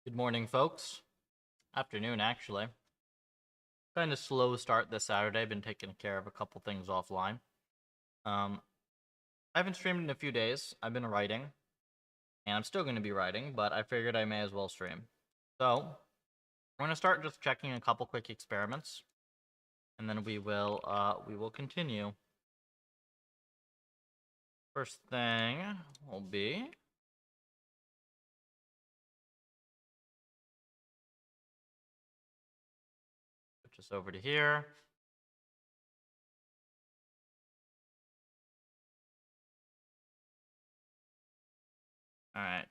Good morning, folks. Afternoon, actually. Kind of slow start this Saturday. Been taking care of a couple things offline. Um, I haven't streamed in a few days. I've been writing, and I'm still going to be writing, but I figured I may as well stream. So, we're going to start just checking a couple quick experiments, and then we will continue. First thing will be put this over to here. All right.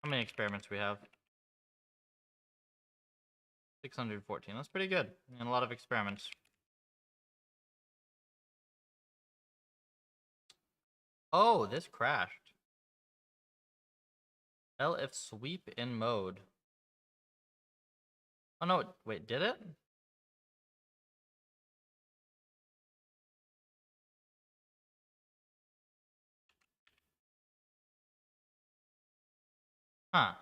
How many experiments we have? 614. That's pretty good. And a lot of experiments. Oh, this crashed. Tell if sweep in mode. Oh no, wait, did it? Huh.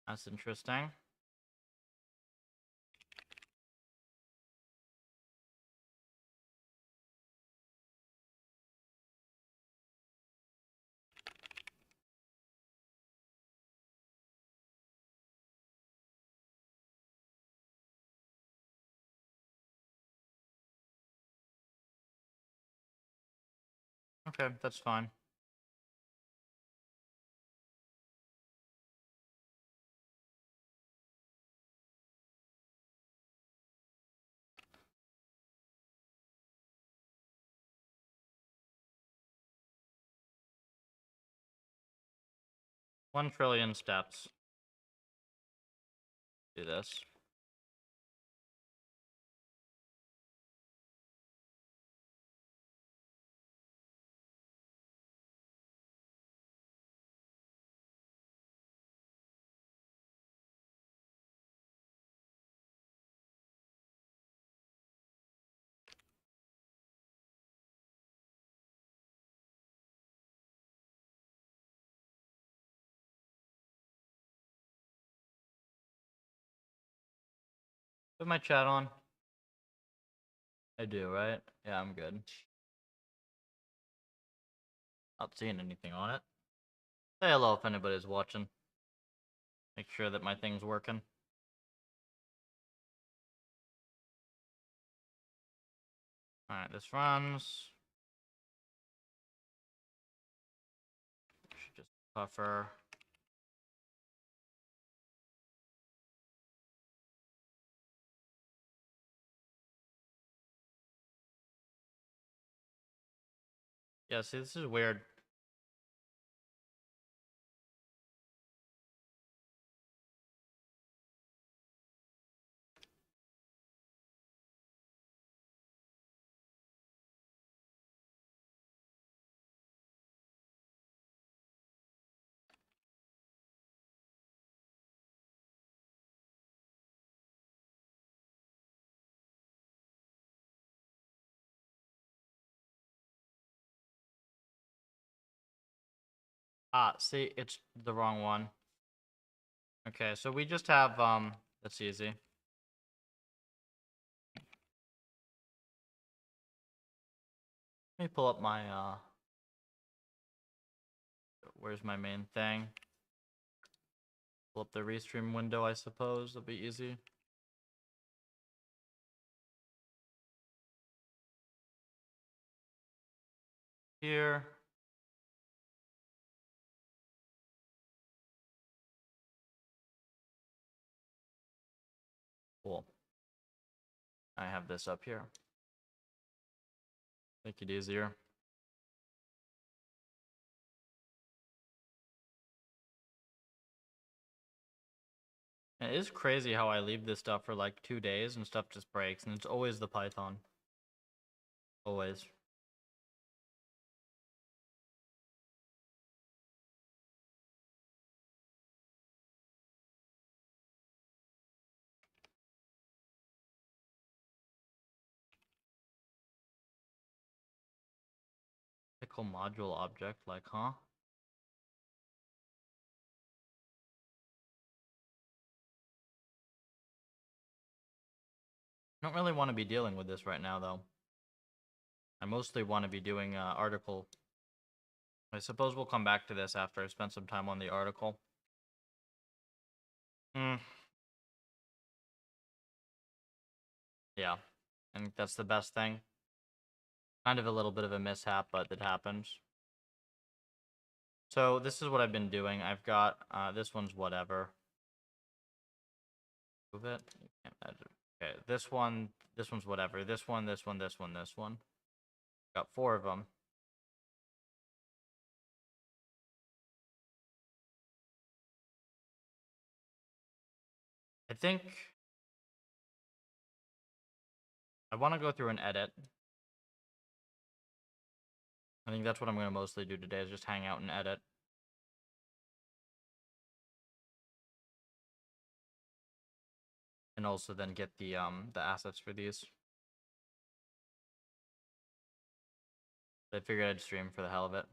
That's interesting. Okay, that's fine. One trillion steps. Do this. Put my chat on. I do, right? Yeah, I'm good. Not seeing anything on it. Say hello if anybody's watching. Make sure that my thing's working. Alright, this runs. Should just buffer. Yeah, see, this is weird. Ah, see, it's the wrong one. Okay, so we just have, that's easy. Let me pull up my, where's my main thing? Pull up the restream window, I suppose. That'll be easy. Here. Cool. I have this up here. Make it easier. And it is crazy how I leave this stuff for like 2 days and stuff just breaks, and it's always the Python. Always. Optical module object, like, huh? I don't really want to be dealing with this right now, though. I mostly want to be doing article. I suppose we'll come back to this after I spend some time on the article. Hmm. Yeah, I think that's the best thing. Kind of a little bit of a mishap, but it happens. So this is what I've been doing. I've got this one's whatever. Move it. You can't edit. Okay, this one's whatever. This one, this one, this one, this one. Got 4 of them. I think I want to go through and edit. I think that's what I'm going to mostly do today is just hang out and edit. And also then get the assets for these. I figured I'd stream for the hell of it.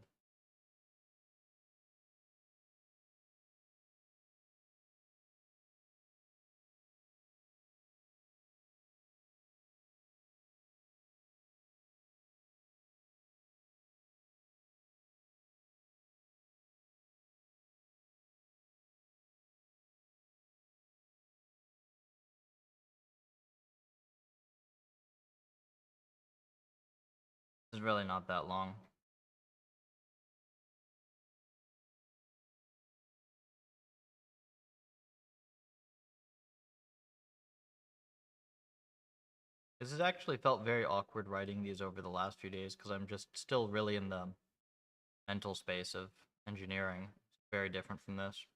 It's really not that long. This has actually felt very awkward writing these over the last few days because I'm just still really in the mental space of engineering. It's very different from this.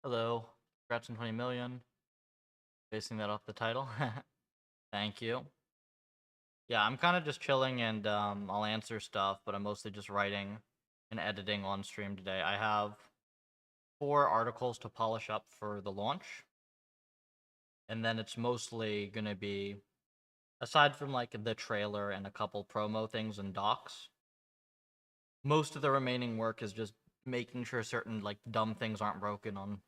Hello. Congrats on 20 million. Basing that off the title. Thank you. Yeah, I'm kind of just chilling and I'll answer stuff, but I'm mostly just writing and editing on stream today. I have 4 articles to polish up for the launch. And then it's mostly going to be, aside from like the trailer and a couple promo things and docs, most of the remaining work is just making sure certain like dumb things aren't broken on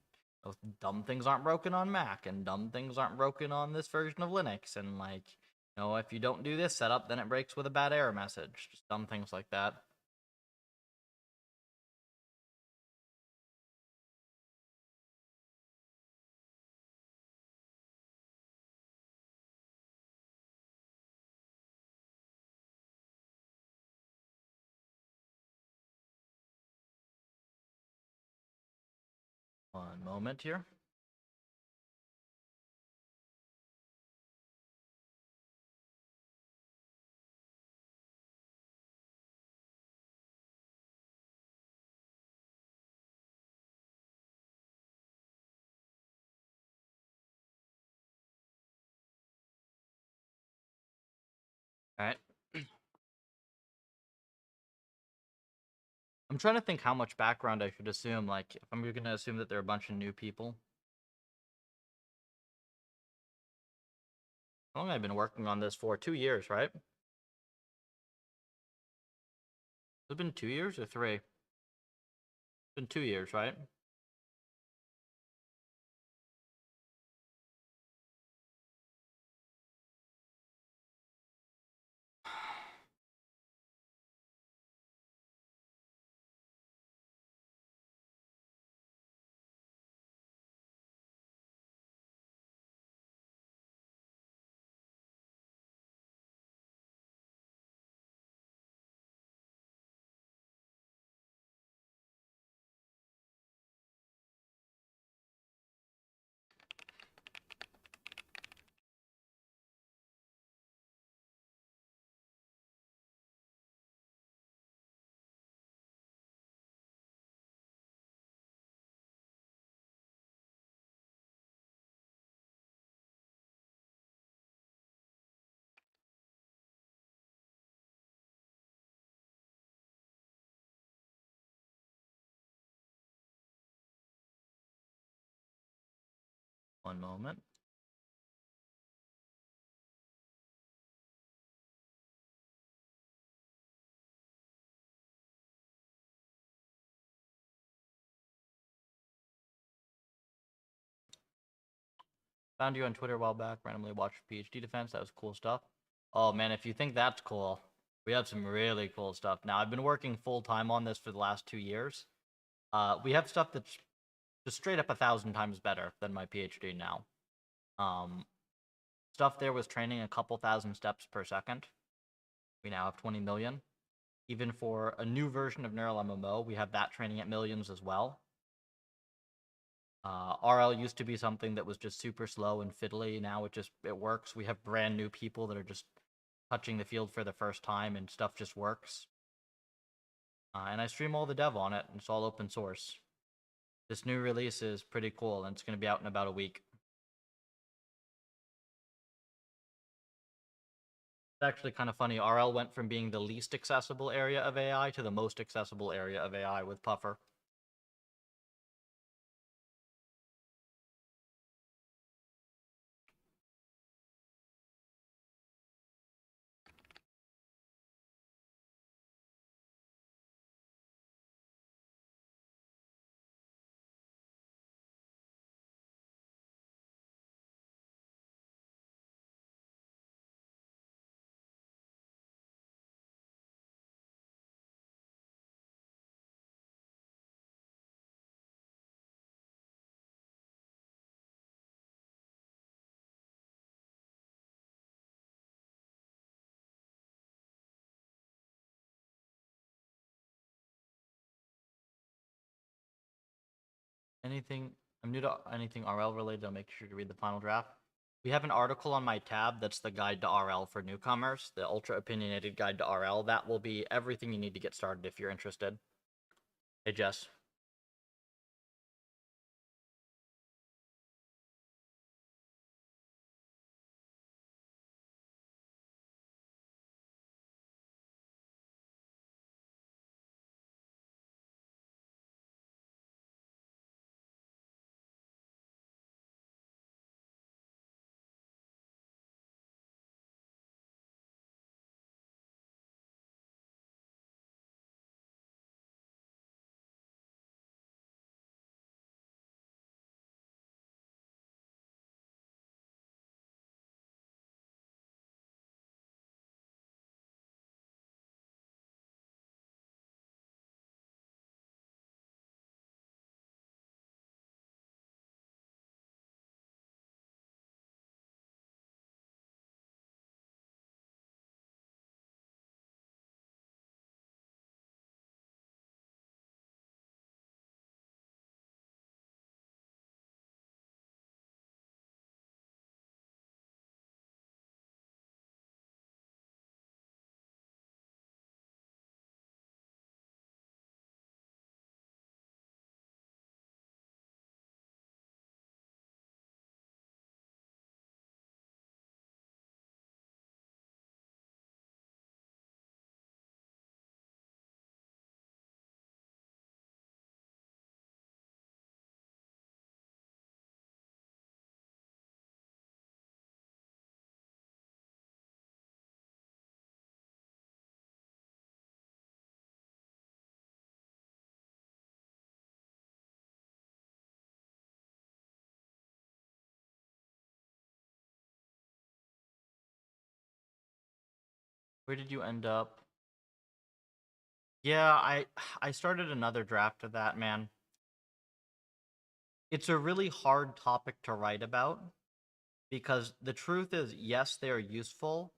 dumb things aren't broken on Mac and dumb things aren't broken on this version of Linux and like if you don't do this setup then it breaks with a bad error message. Just dumb things like that. One moment here. All right. I'm trying to think how much background I should assume. Like, if I'm going to assume that there are a bunch of new people. How long have I been working on this for? 2 years, right? Has it been 2 years or 3? It's been 2 years, right? One moment. Found you on Twitter a while back, randomly watched PhD defense. That was cool stuff. Oh man, if you think that's cool, we have some really cool stuff. Now, I've been working full time on this for the last 2 years. We have stuff that's just straight up 1,000 times better than my PhD now. Um, Stuff there was training a couple thousand steps per second. We now have 20 million. Even for a new version of Neural MMO, we have that training at millions as well. RL used to be something that was just super slow and fiddly. Now it works. We have brand new people that are just touching the field for the first time, and stuff just works. And I stream all the dev on it, and it's all open source. This new release is pretty cool, and it's going to be out in about a week. It's actually kind of funny. RL went from being the least accessible area of AI to the most accessible area of AI with Puffer. Anything I'm new to anything RL related, I'll make sure to read the final draft. We have an article on my tab that's the guide to RL for newcomers, the ultra opinionated guide to RL. That will be everything you need to get started if you're interested. Hey Jess. Where did you end up? Yeah, I started another draft of that, man. It's a really hard topic to write about because the truth is, yes, they are useful.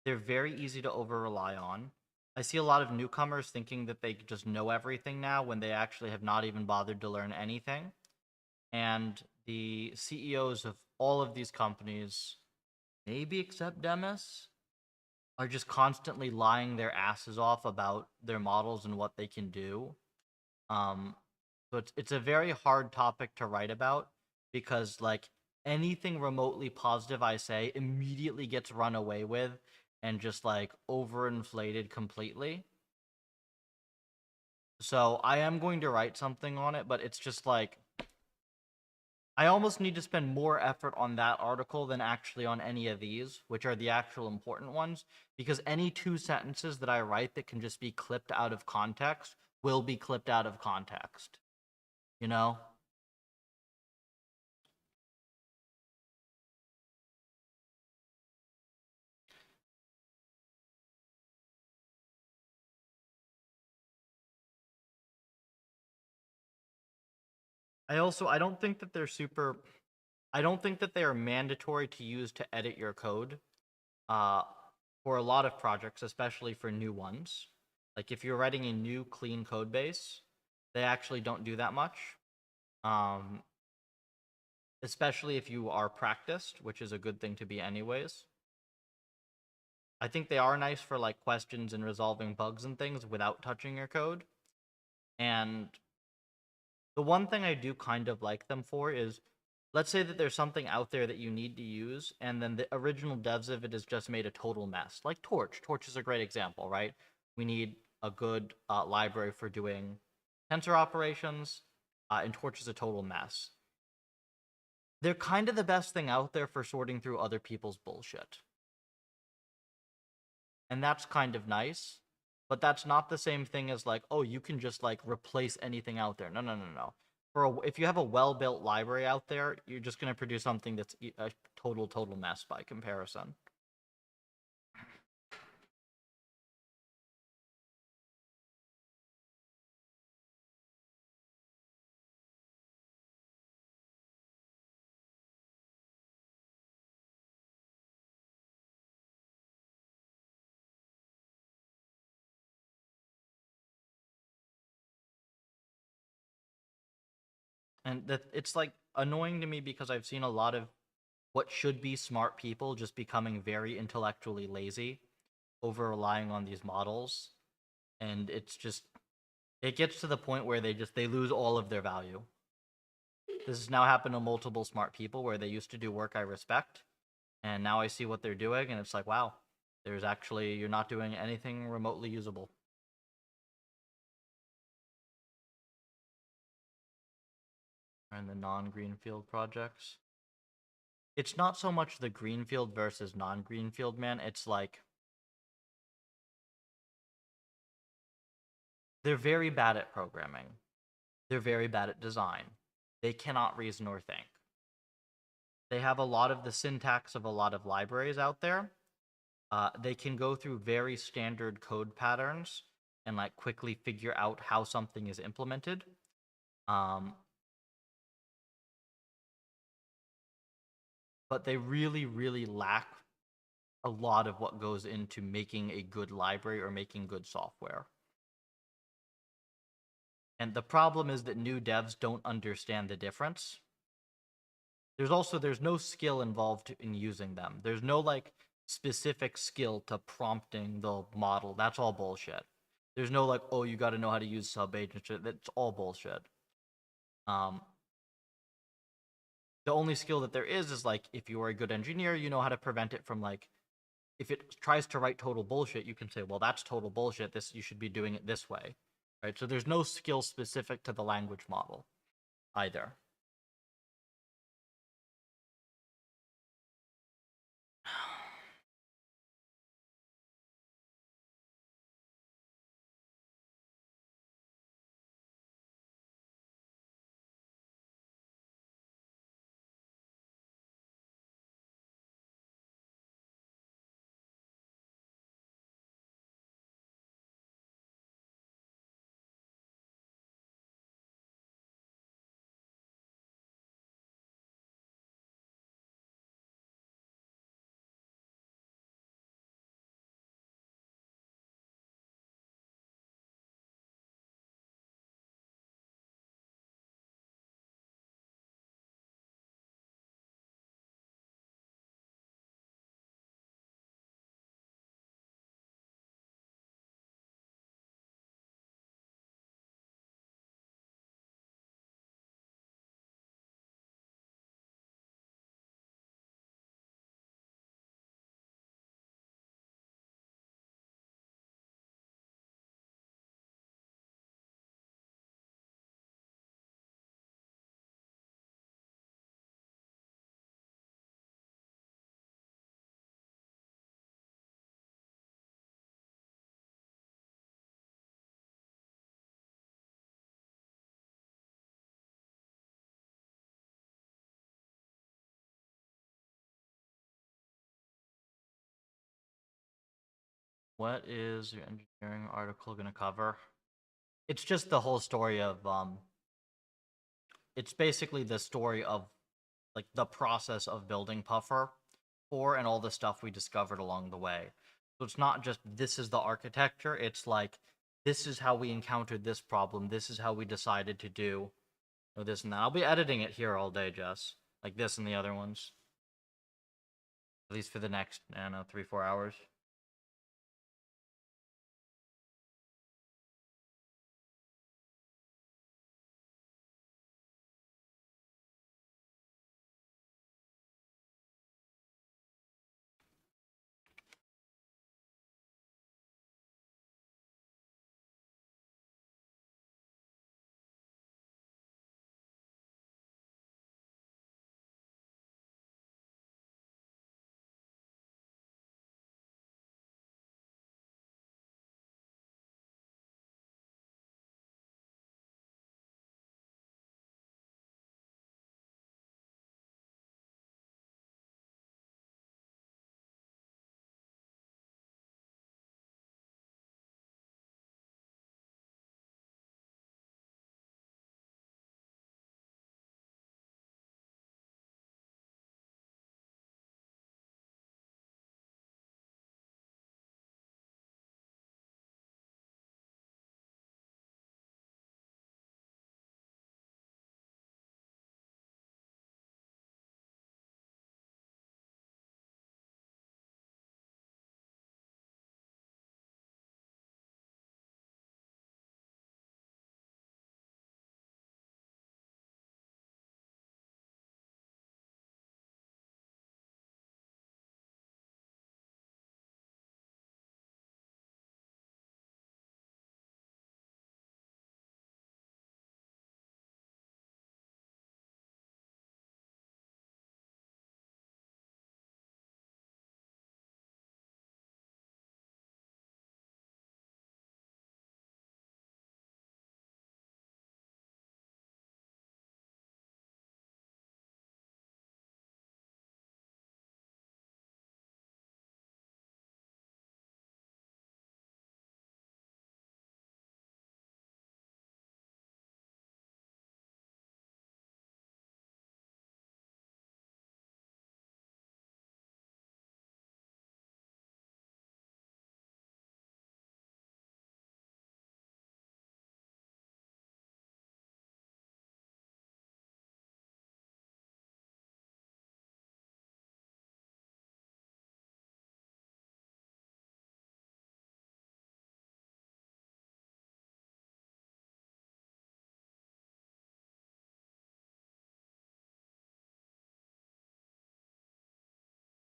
They're very easy to over rely on. I see a lot of newcomers thinking that they just know everything now when they actually have not even bothered to learn anything. And the CEOs of all of these companies, maybe except Demis, are just constantly lying their asses off about their models and what they can do. Um, so it's a very hard topic to write about because like anything remotely positive I say immediately gets run away with and just like overinflated completely. So I am going to write something on it, but it's just like I almost need to spend more effort on that article than actually on any of these, which are the actual important ones, because any two sentences that I write that can just be clipped out of context will be clipped out of context. You know? I don't think that they're super I don't think that they are mandatory to use to edit your code. Uh for a lot of projects, especially for new ones. Like if you're writing a new clean code base, they actually don't do that much. Um especially if you are practiced, which is a good thing to be anyways. I think they are nice for like questions and resolving bugs and things without touching your code. And the one thing I do kind of like them for is let's say that there's something out there that you need to use, and then the original devs of it has just made a total mess. Like Torch. Torch is a great example, right? We need a good library for doing tensor operations, and Torch is a total mess. They're kind of the best thing out there for sorting through other people's bullshit. And that's kind of nice, but that's not the same thing as like, oh, you can just like replace anything out there. No, no, no, no. If you have a well-built library out there, you're just going to produce something that's a total mess by comparison. And that it's like annoying to me because I've seen a lot of what should be smart people just becoming very intellectually lazy over relying on these models, and it's just it gets to the point where they lose all of their value. This has now happened to multiple smart people where they used to do work I respect, and now I see what they're doing, and it's like, wow, you're not doing anything remotely usable. And the non-greenfield projects. It's not so much the greenfield versus non-greenfield, man. It's like they're very bad at programming. They're very bad at design. They cannot reason or think. They have a lot of the syntax of a lot of libraries out there. They can go through very standard code patterns and like quickly figure out how something is implemented. Um, but they really lack a lot of what goes into making a good library or making good software. And the problem is that new devs don't understand the difference. There's no skill involved in using them. There's no like specific skill to prompting the model. That's all bullshit. There's no like, oh, you got to know how to use sub agent shit. That's all bullshit. Um, the only skill that there is like if you are a good engineer, you know how to prevent it from like if it tries to write total bullshit, you can say, well, that's total bullshit. This you should be doing it this way, right? So there's no skill specific to the language model either. What is your engineering article going to cover? It's just the whole story of it's basically the story of like the process of building Puffer 4 and all the stuff we discovered along the way. So it's not just this is the architecture, it's like this is how we encountered this problem, this is how we decided to do this and that. I'll be editing it here all day, Jess. Like this and the other ones. At least for the next, I don't know, 3-4 hours.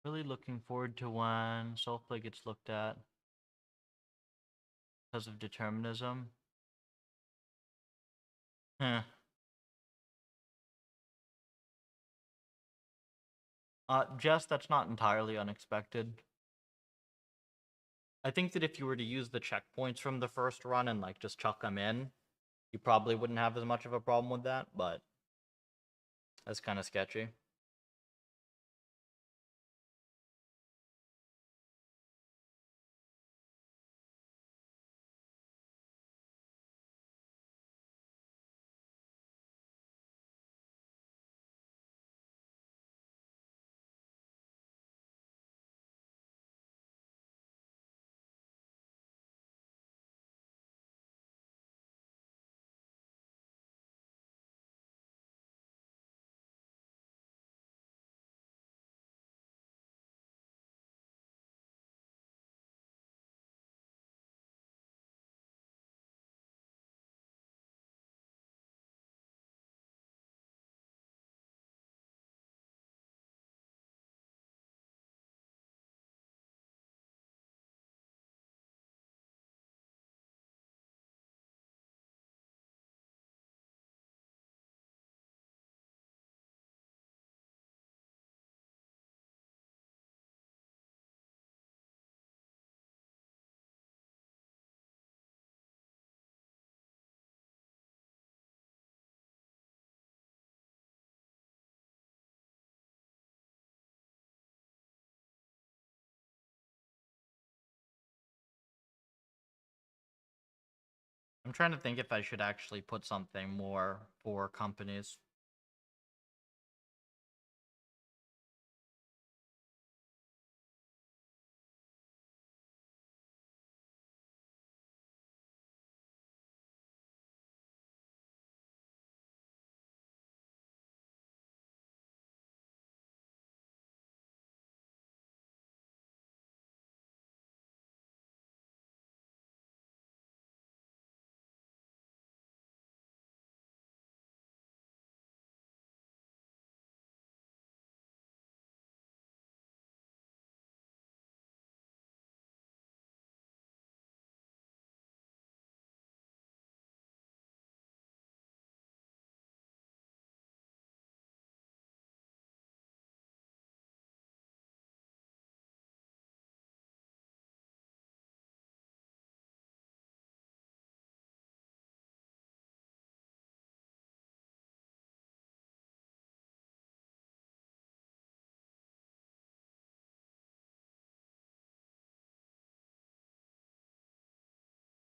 Really looking forward to when Soulplay gets looked at because of determinism. Heh. Jess, that's not entirely unexpected. I think that if you were to use the checkpoints from the first run and like just chuck them in, you probably wouldn't have as much of a problem with that, but that's kind of sketchy. trying to think if I should actually put something more for companies.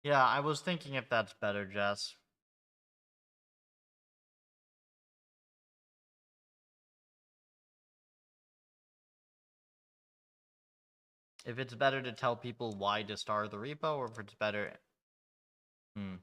Yeah, I was thinking if that's better, Jess. If it's better to tell people why to start the repo, or if it's better. Hmm.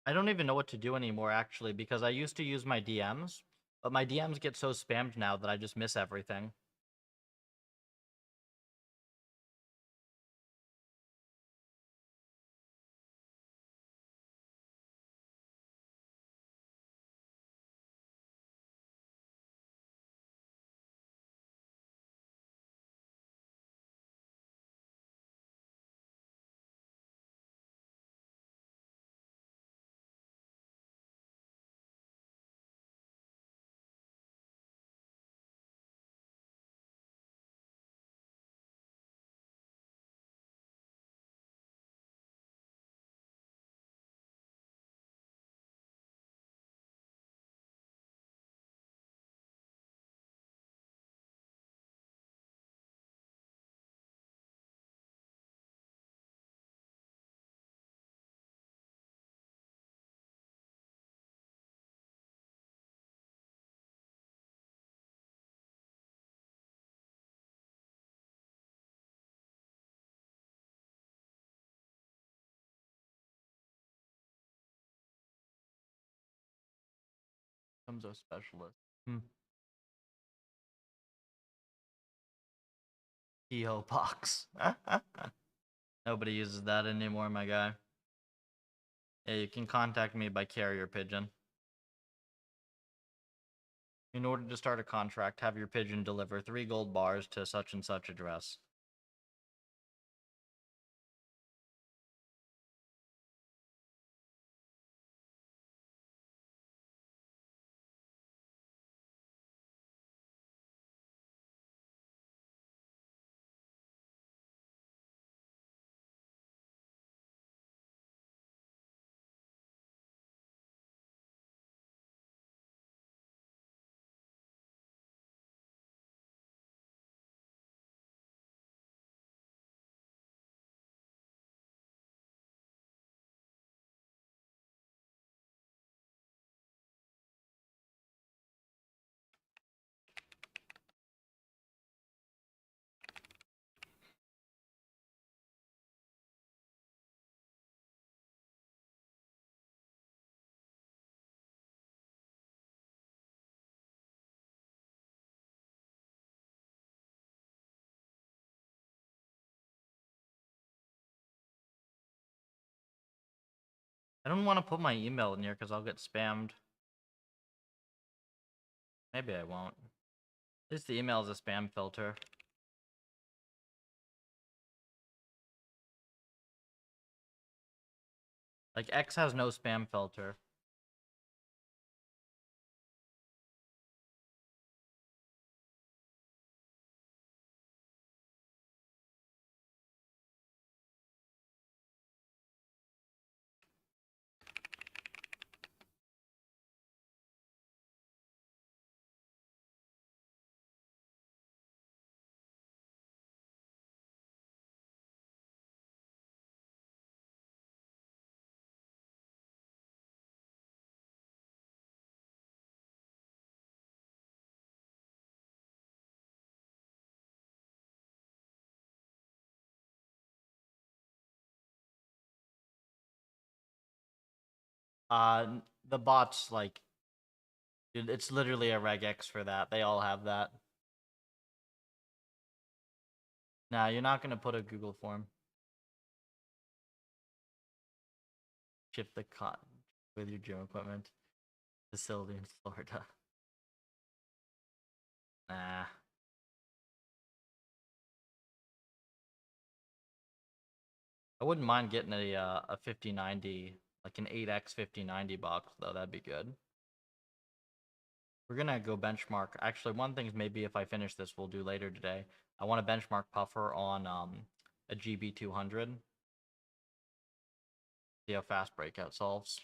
I don't even know what to do anymore, actually, because I used to use my DMs, but my DMs get so spammed now that I just miss everything. Comes a specialist. Hmm. PO box. Nobody uses that anymore, my guy. Yeah, you can contact me by carrier pigeon. In order to start a contract, have your pigeon deliver 3 gold bars to such and such address. I don't want to put my email in here because I'll get spammed. Maybe I won't. At least the email is a spam filter. Like, X has no spam filter. The bots, like, dude, it's literally a regex for that. They all have that. Nah, you're not gonna put a Google form. Ship the cotton with your gym equipment facility in Florida. Nah. I wouldn't mind getting a 5090, like an 8X 5090 box though. That'd be good. We're gonna go benchmark. Actually, one thing is maybe if I finish this, we'll do later today. I want to benchmark Puffer on a GB200. See how fast breakout solves.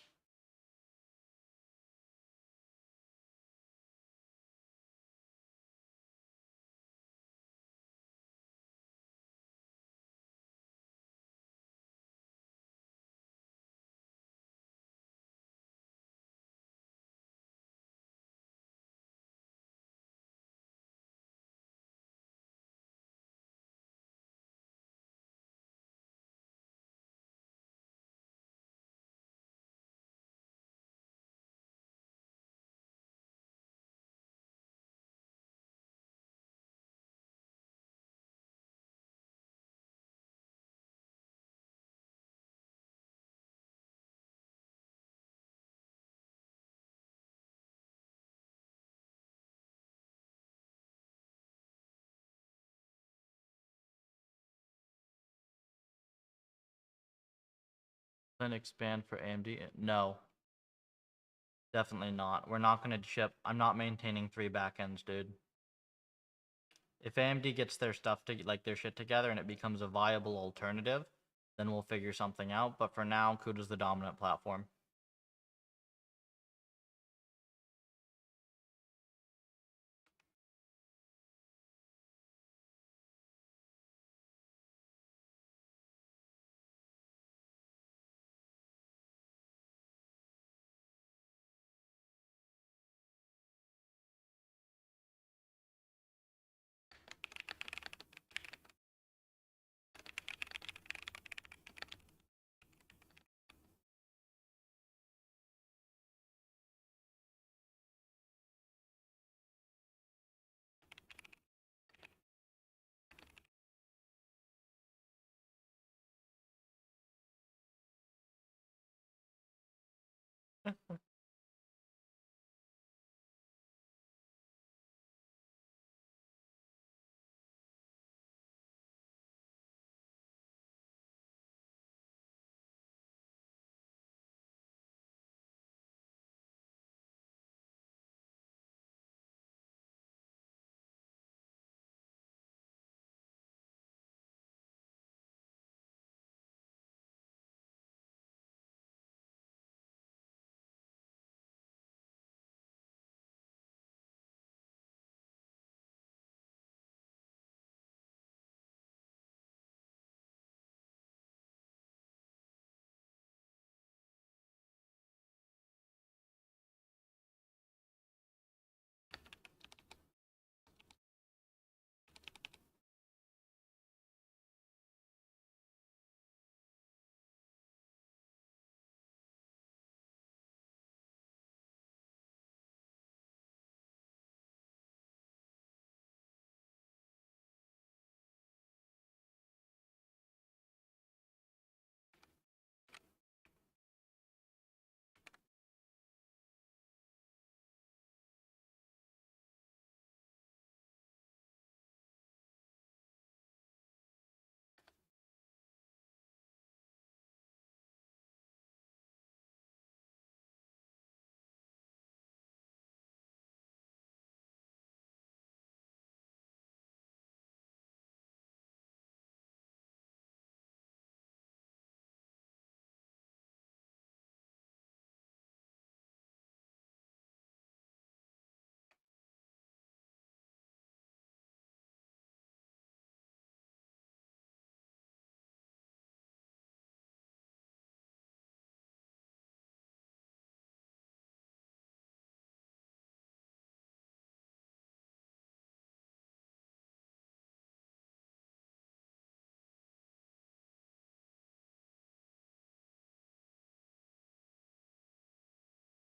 Then expand for AMD? No, definitely not. We're not gonna ship. I'm not maintaining 3 backends, dude. If AMD gets their stuff to like their shit together and it becomes a viable alternative, then we'll figure something out. But for now, CUDA's the dominant platform.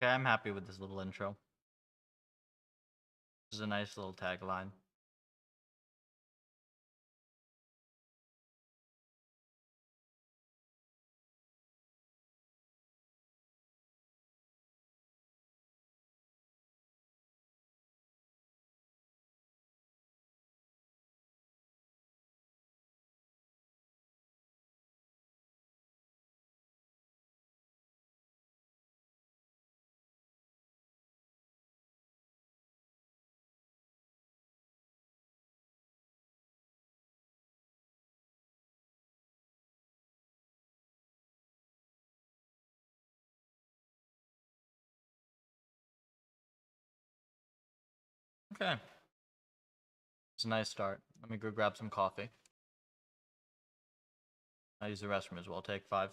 Okay, I'm happy with this little intro. This is a nice little tagline. Okay. It's a nice start. Let me go grab some coffee. I use the restroom as well. Take 5.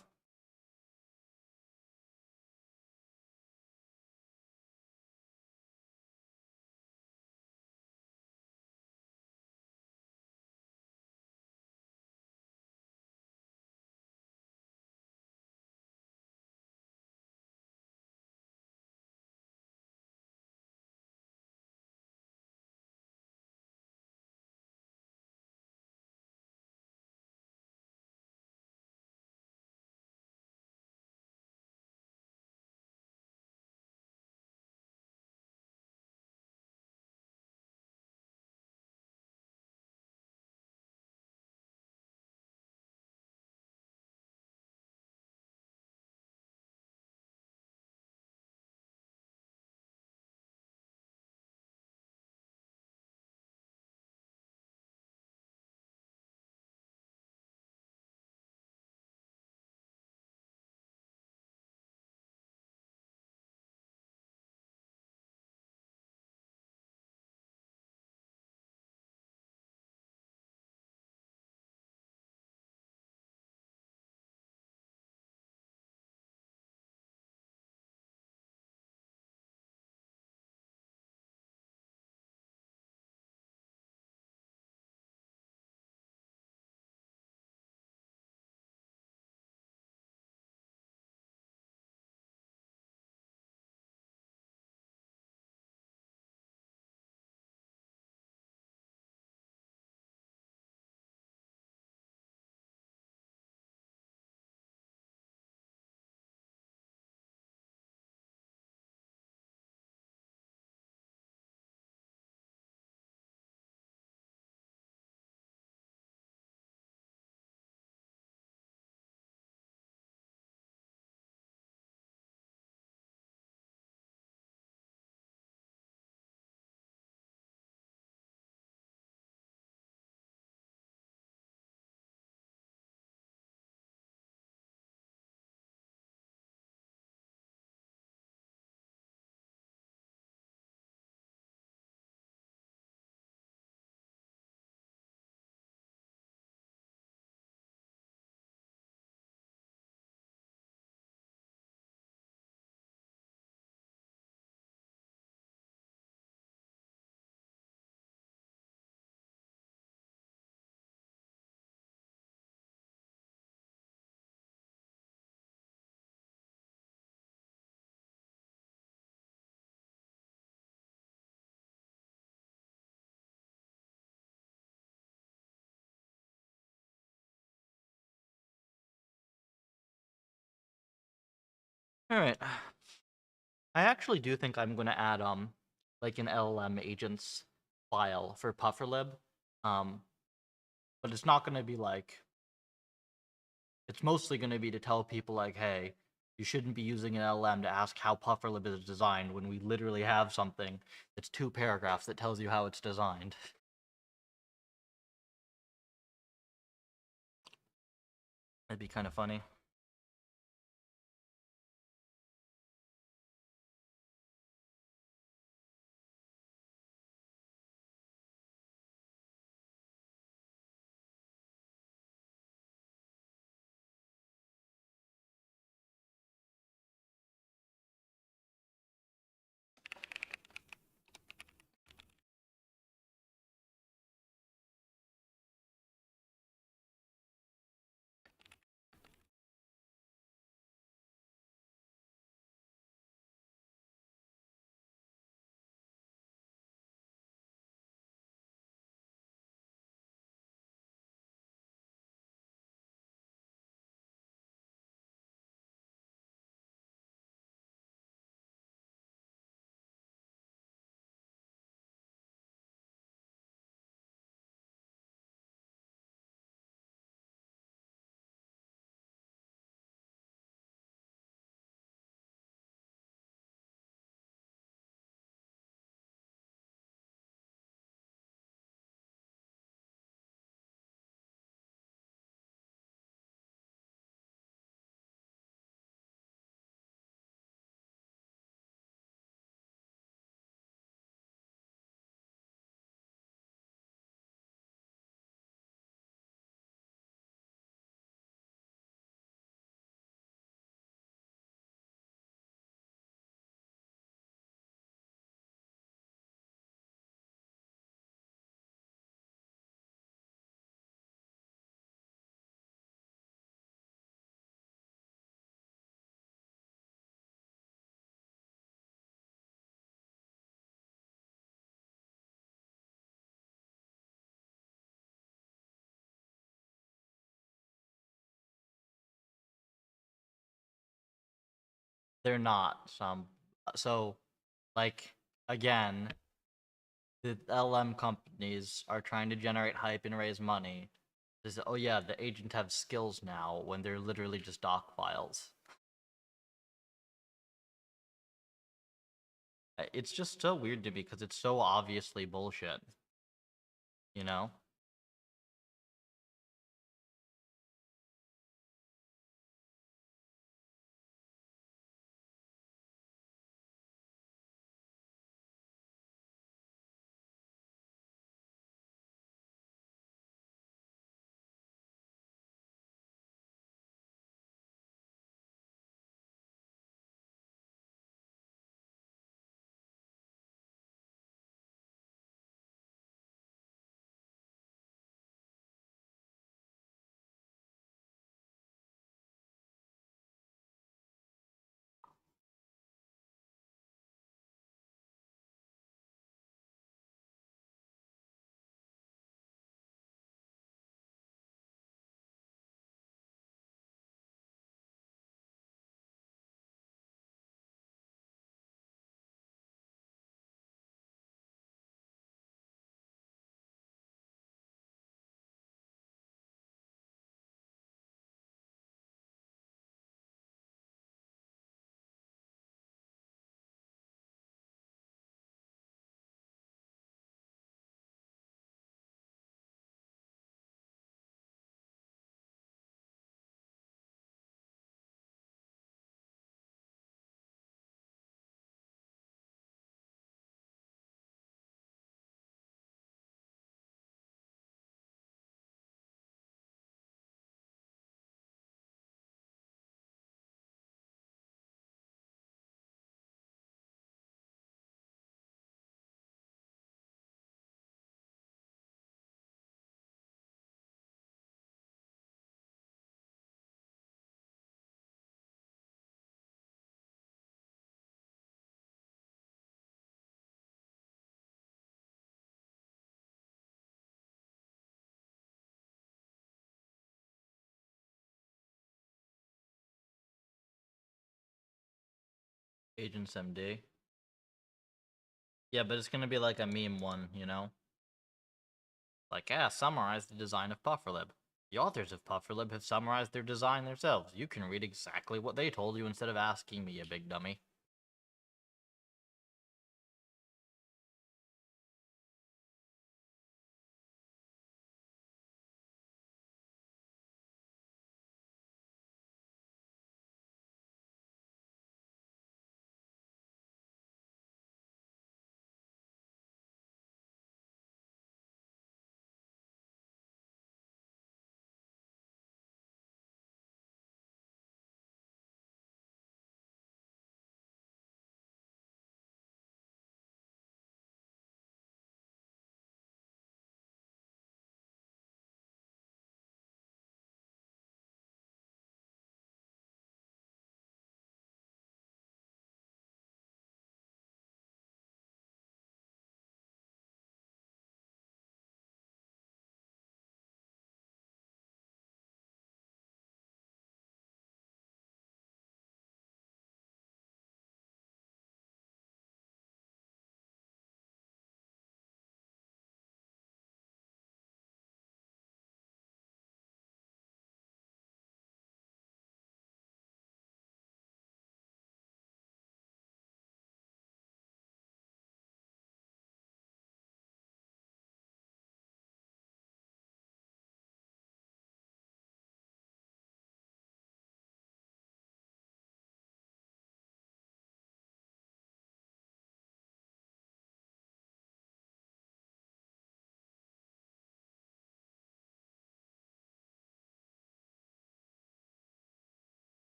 Alright. I actually do think I'm gonna add like an LLM agents file for Pufferlib. Um, but it's not gonna be like, it's mostly gonna be to tell people like, hey, you shouldn't be using an LLM to ask how Pufferlib is designed when we literally have something that's 2 paragraphs that tells you how it's designed. That'd be kind of funny. They're not some. So, like, again, the LM companies are trying to generate hype and raise money. Is, oh yeah, the agents have skills now when they're literally just doc files. It's just so weird to me because it's so obviously bullshit, you know? Agents MD. Yeah, but it's gonna be like a meme one, you know? Like, yeah, summarize the design of Pufferlib. The authors of Pufferlib have summarized their design themselves. You can read exactly what they told you instead of asking me, you big dummy.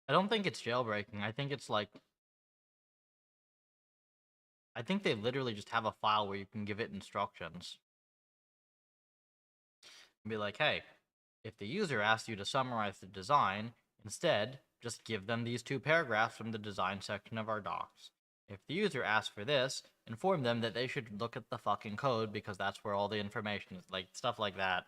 I don't think it's jailbreaking. I think it's like I think they literally just have a file where you can give it instructions and be like, "Hey, if the user asks you to summarize the design, instead, just give them these two paragraphs from the design section of our docs. If the user asks for this, inform them that they should look at the fucking code because that's where all the information is." Like, stuff like that.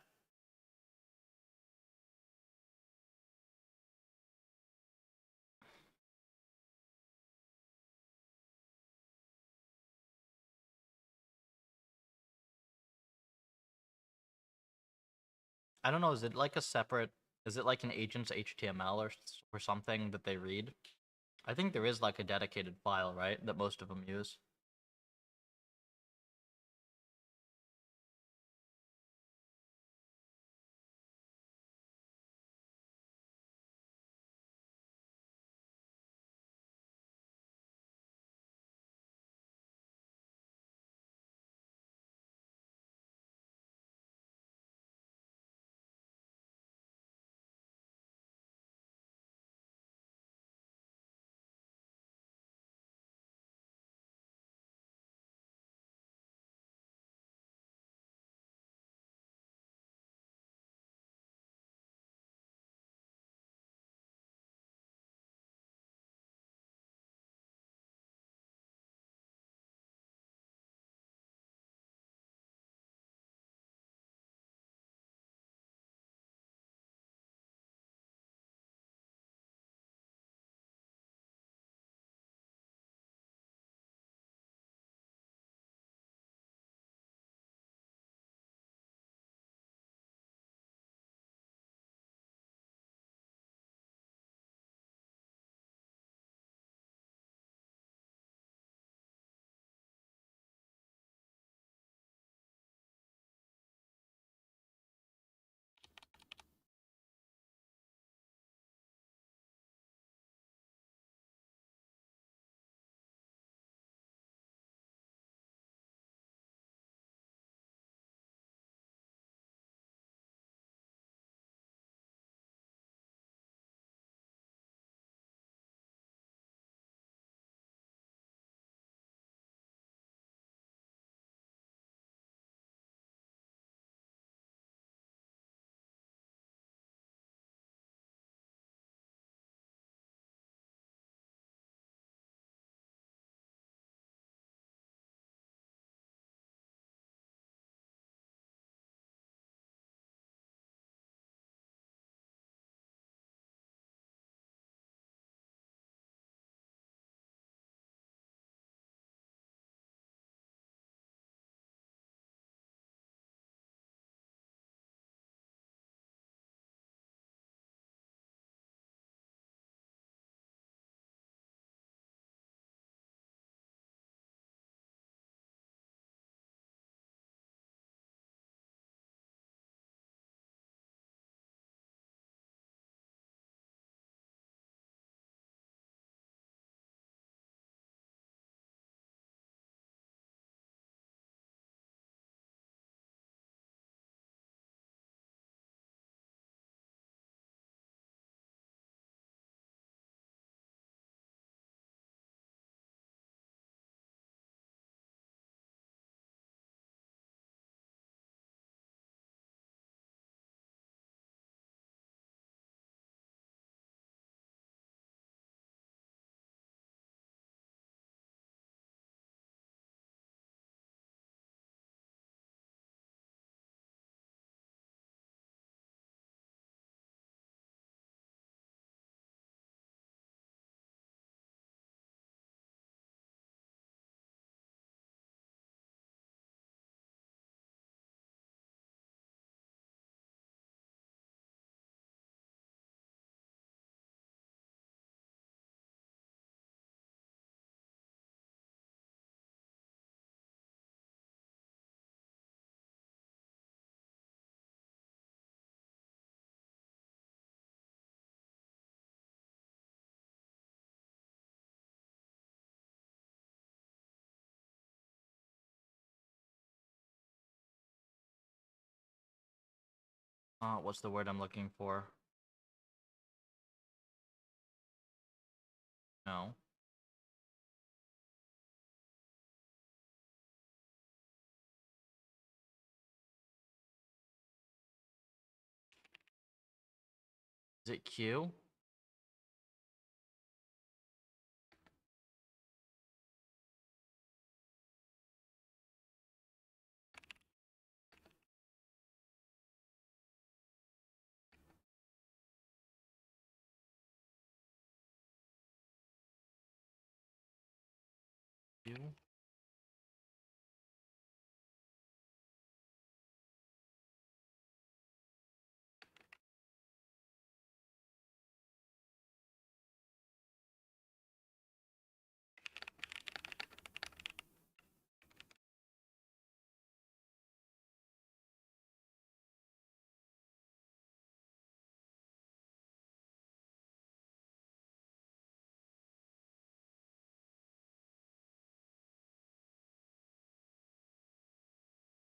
I don't know, is it like an agent's HTML or something that they read? I think there is like a dedicated file, right, that most of them use. What's the word I'm looking for? No. Is it Q? Q?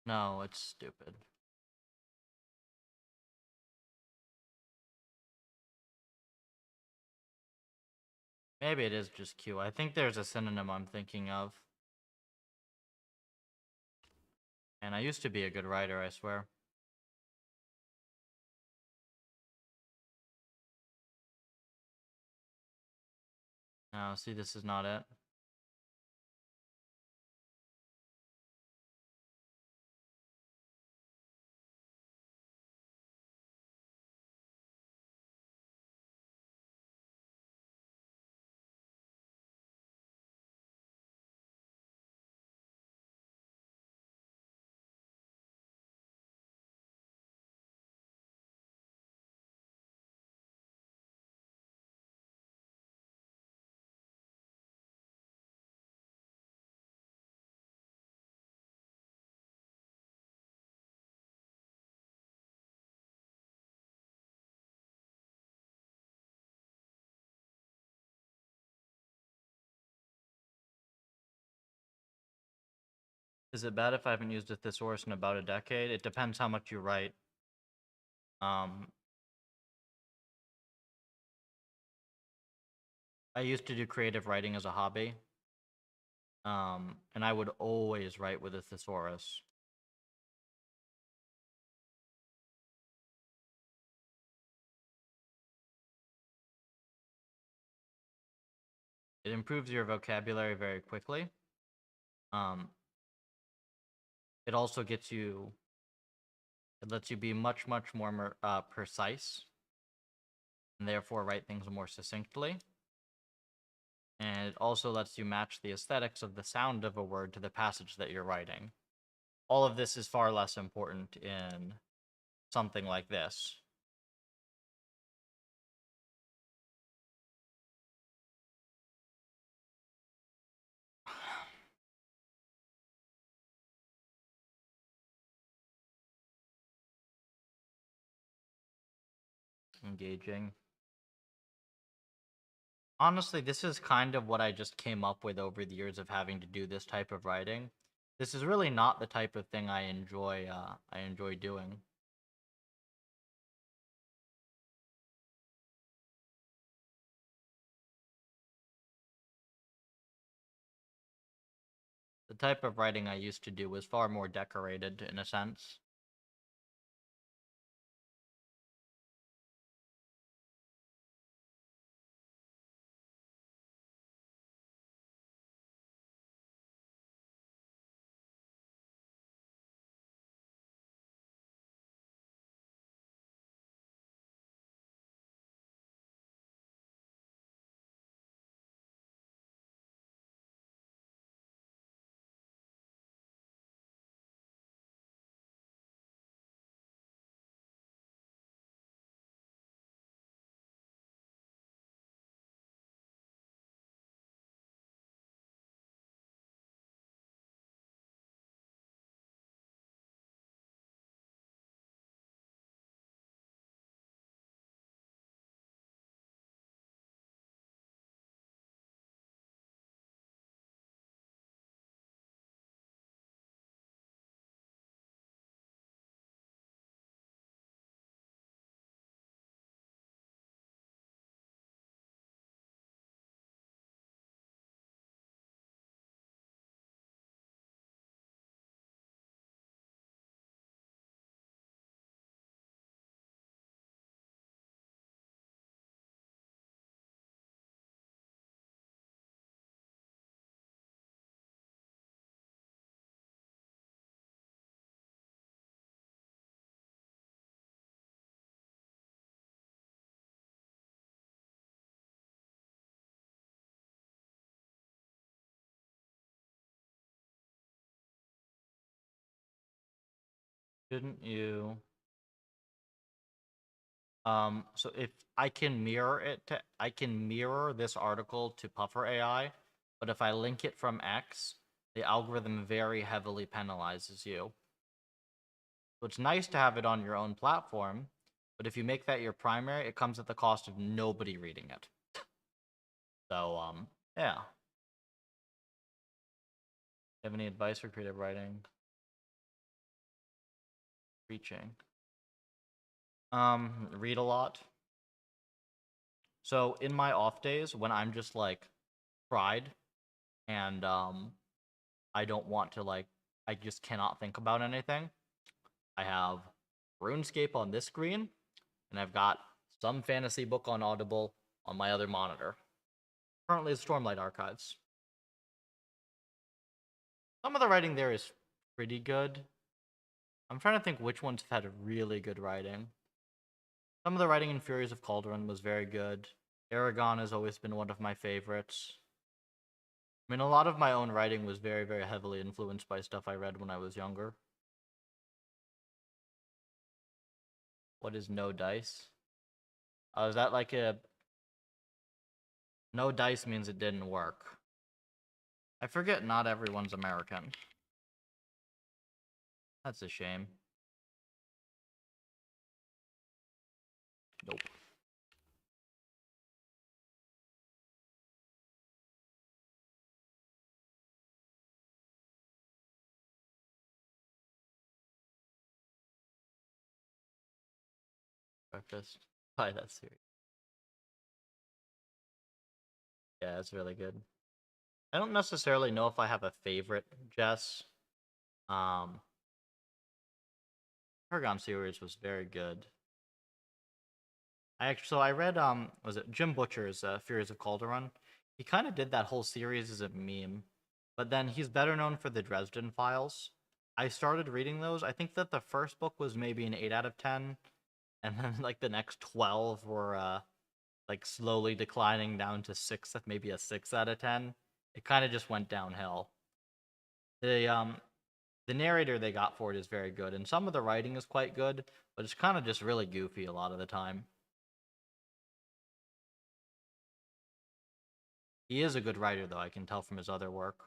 No, it's stupid. Maybe it is just Q. I think there's a synonym I'm thinking of. And I used to be a good writer, I swear. No, see, this is not it. Is it bad if I haven't used a thesaurus in about a decade? It depends how much you write. I used to do creative writing as a hobby. And I would always write with a thesaurus. It improves your vocabulary very quickly. Um, it also gets you, it lets you be much, much more precise, and therefore write things more succinctly. And it also lets you match the aesthetics of the sound of a word to the passage that you're writing. All of this is far less important in something like this. Engaging. Honestly, this is kind of what I just came up with over the years of having to do this type of writing. This is really not the type of thing I enjoy doing. The type of writing I used to do was far more decorated in a sense. Shouldn't you? So if I can I can mirror this article to Puffer AI, but if I link it from X, the algorithm very heavily penalizes you. So it's nice to have it on your own platform, but if you make that your primary, it comes at the cost of nobody reading it. So, yeah. Have any advice for creative writing? Preaching. Read a lot. So in my off days, when I'm just like fried and I don't want to I just cannot think about anything, I have RuneScape on this screen, and I've got some fantasy book on Audible on my other monitor. Currently, it's Stormlight Archives. Some of the writing there is pretty good. I'm trying to think which ones have had really good writing. Some of the writing in Furies of Calderon was very good. Aragon has always been one of my favorites. I mean, a lot of my own writing was very, very heavily influenced by stuff I read when I was younger. What is no dice? Oh, is that like a... No dice means it didn't work. I forget not everyone's American. That's a shame. Nope. Breakfast. Buy that series. Yeah, it's really good. I don't necessarily know if I have a favorite, Jess. Paragon series was very good. I read was it Jim Butcher's Furies of Calderon? He kind of did that whole series as a meme, but then he's better known for the Dresden Files. I started reading those. I think that the first book was maybe an 8 out of 10, and then like the next 12 were like slowly declining down to 6, maybe a 6 out of 10. It kind of just went downhill. The narrator they got for it is very good, and some of the writing is quite good, but it's kind of just really goofy a lot of the time. He is a good writer, though, I can tell from his other work.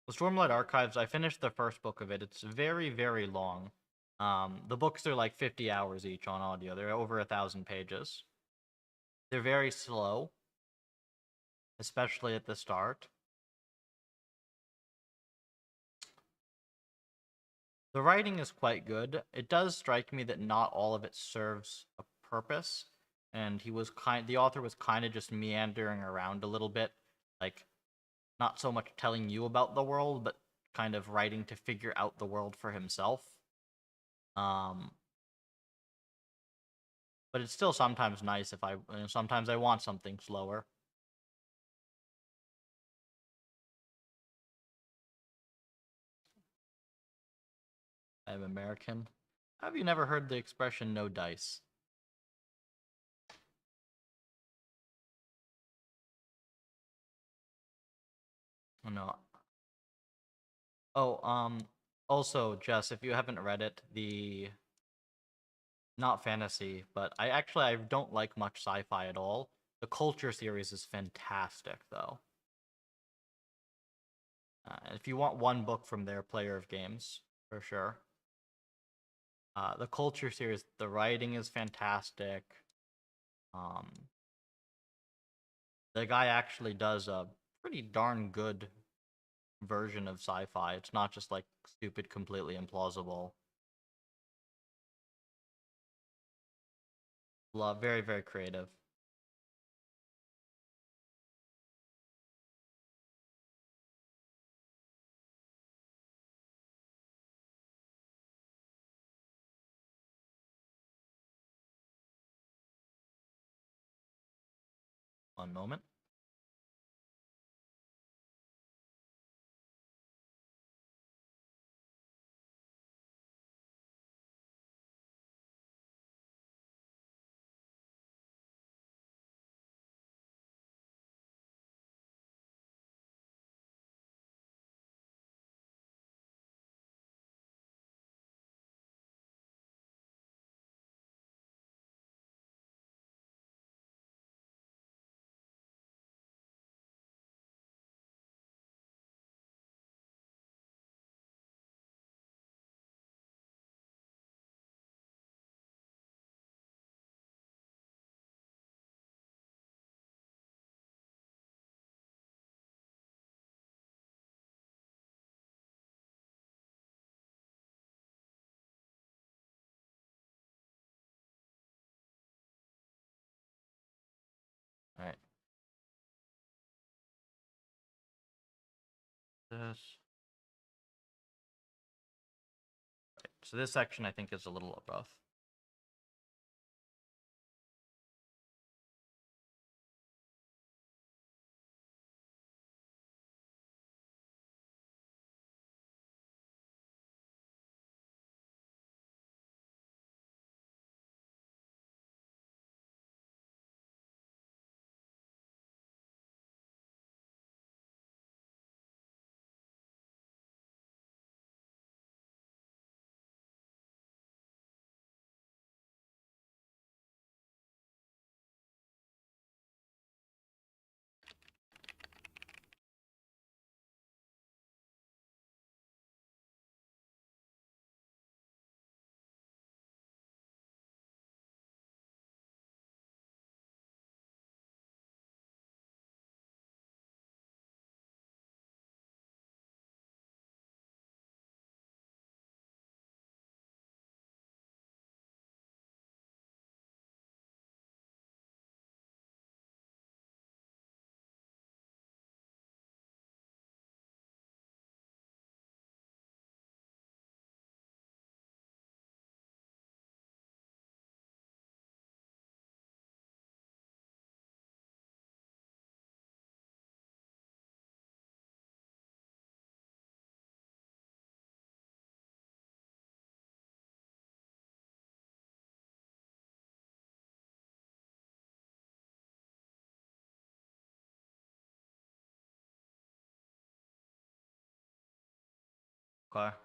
The Stormlight Archives, I finished the first book of it. It's very, very long. The books are like 50 hours each on audio. They're over 1,000 pages. They're very slow, especially at the start. The writing is quite good. It does strike me that not all of it serves a purpose, and the author was kind of just meandering around a little bit, like not so much telling you about the world, but kind of writing to figure out the world for himself. Um, but it's still sometimes nice if sometimes I want something slower. I'm American. Have you never heard the expression "no dice"? Oh, no. Oh, also, Jess, if you haven't read it, the not fantasy, but I don't like much sci-fi at all. The Culture series is fantastic, though. If you want one book from their Player of Games, for sure. The Culture series, the writing is fantastic. Um, the guy actually does a pretty darn good version of sci-fi. It's not just like stupid, completely implausible. Very, very creative. One moment. Alright. This. Right. So this section I think is a little rough. Okay.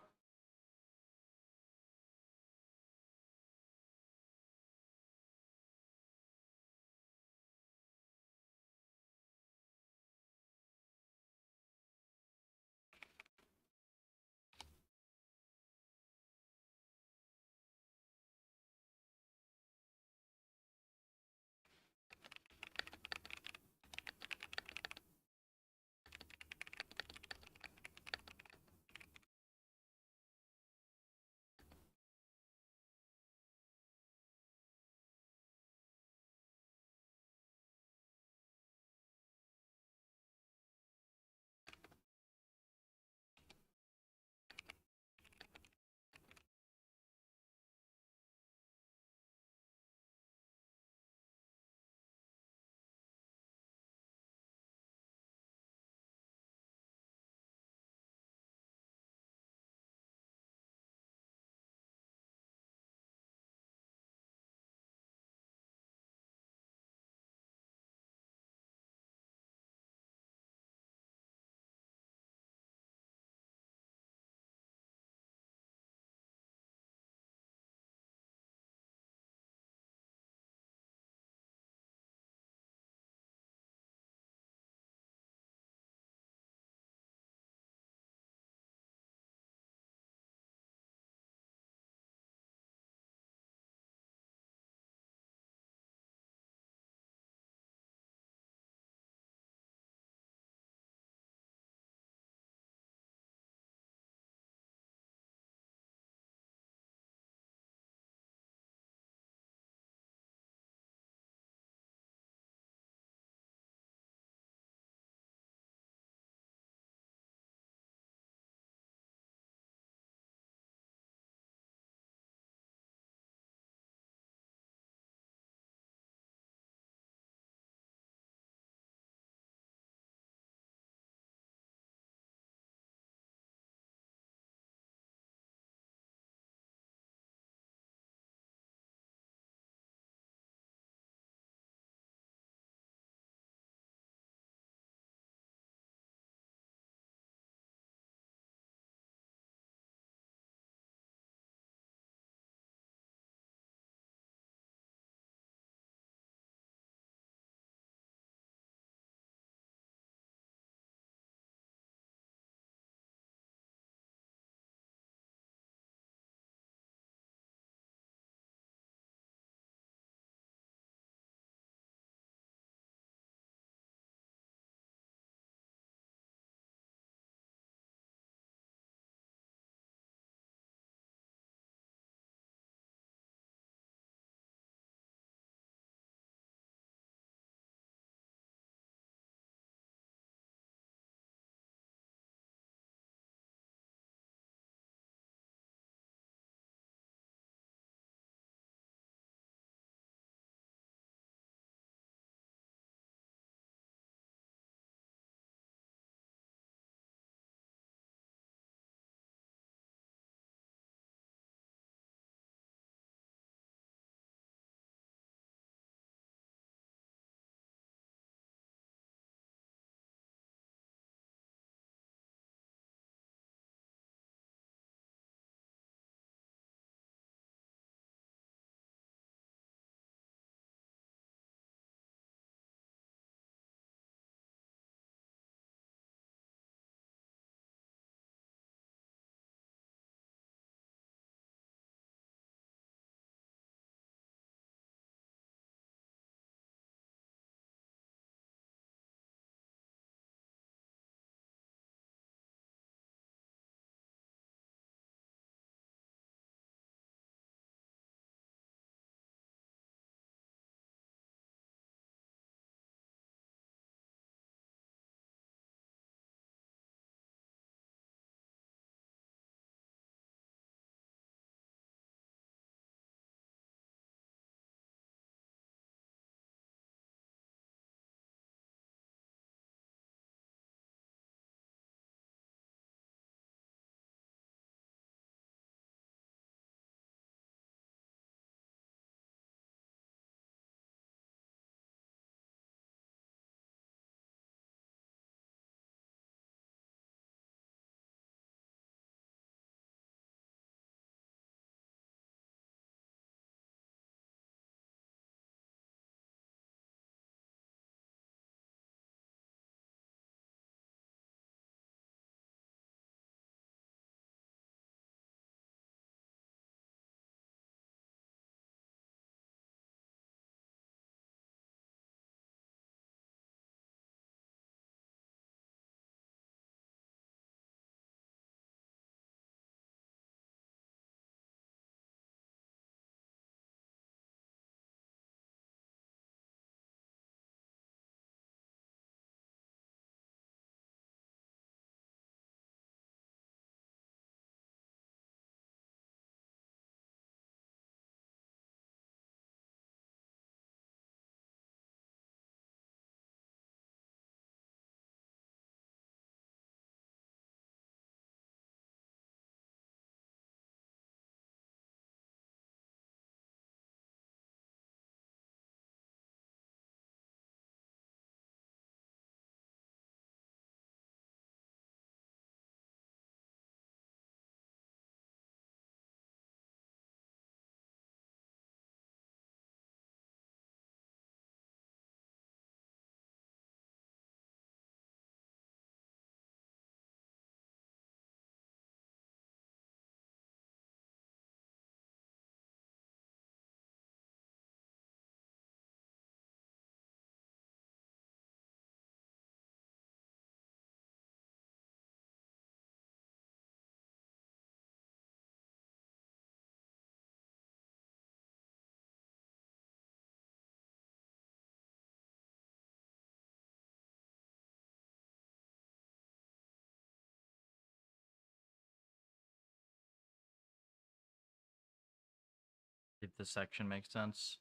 If this section makes sense.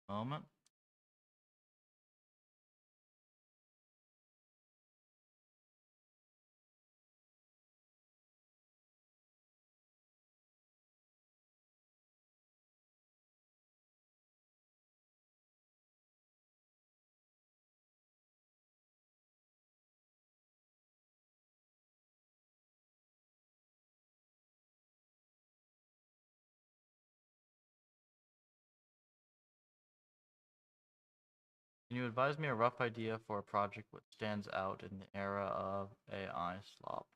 Moment. Can you advise me a rough idea for a project which stands out in the era of AI slop?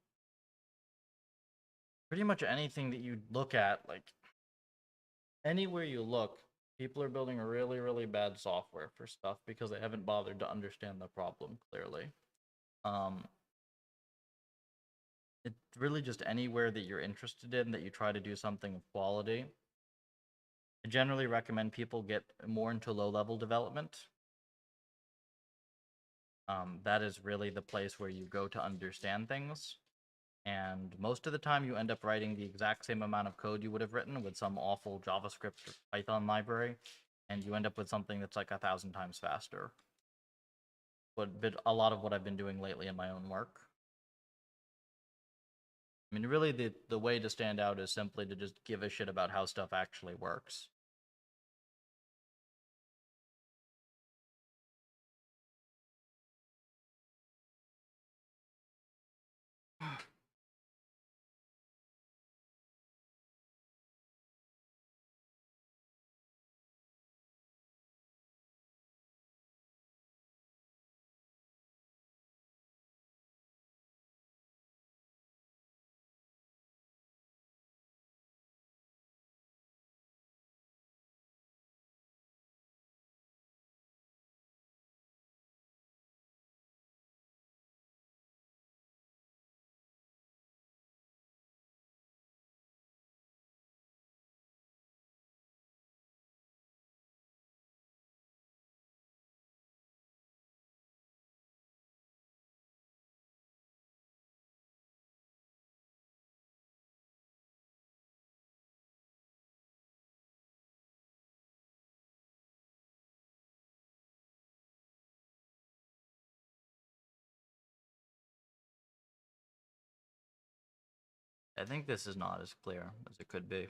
Pretty much anything that you look at, like anywhere you look, people are building really, really bad software for stuff because they haven't bothered to understand the problem clearly. Um, it's really just anywhere that you're interested in that you try to do something of quality. I generally recommend people get more into low-level development. That is really the place where you go to understand things. And most of the time, you end up writing the exact same amount of code you would have written with some awful JavaScript or Python library, and you end up with something that's like 1,000 times faster. But a lot of what I've been doing lately in my own work. I mean, really, the way to stand out is simply to just give a shit about how stuff actually works. I think this is not as clear as it could be.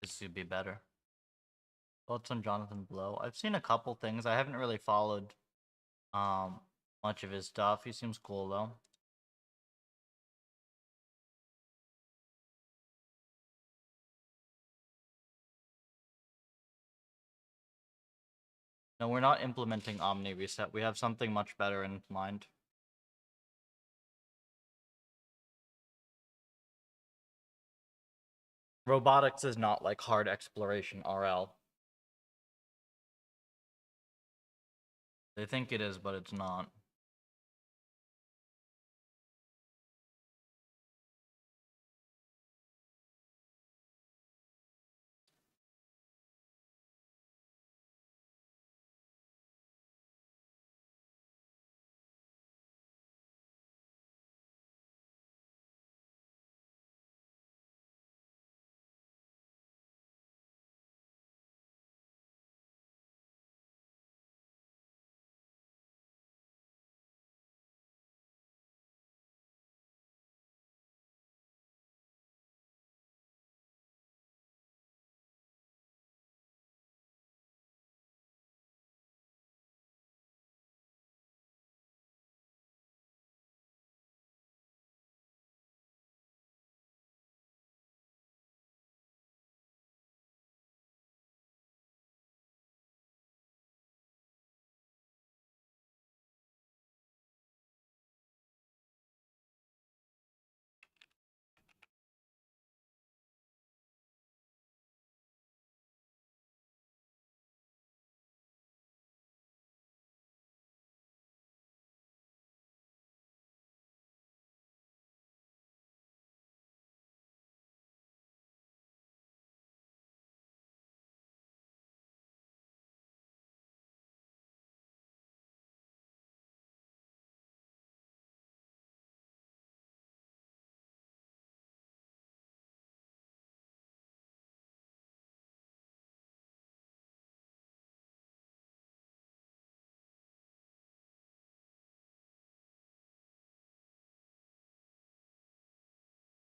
This would be better. Thoughts on Jonathan Blow? I've seen a couple things. I haven't really followed um much of his stuff. He seems cool though. No, we're not implementing Omni Reset. We have something much better in mind. Robotics is not like hard exploration RL. They think it is, but it's not.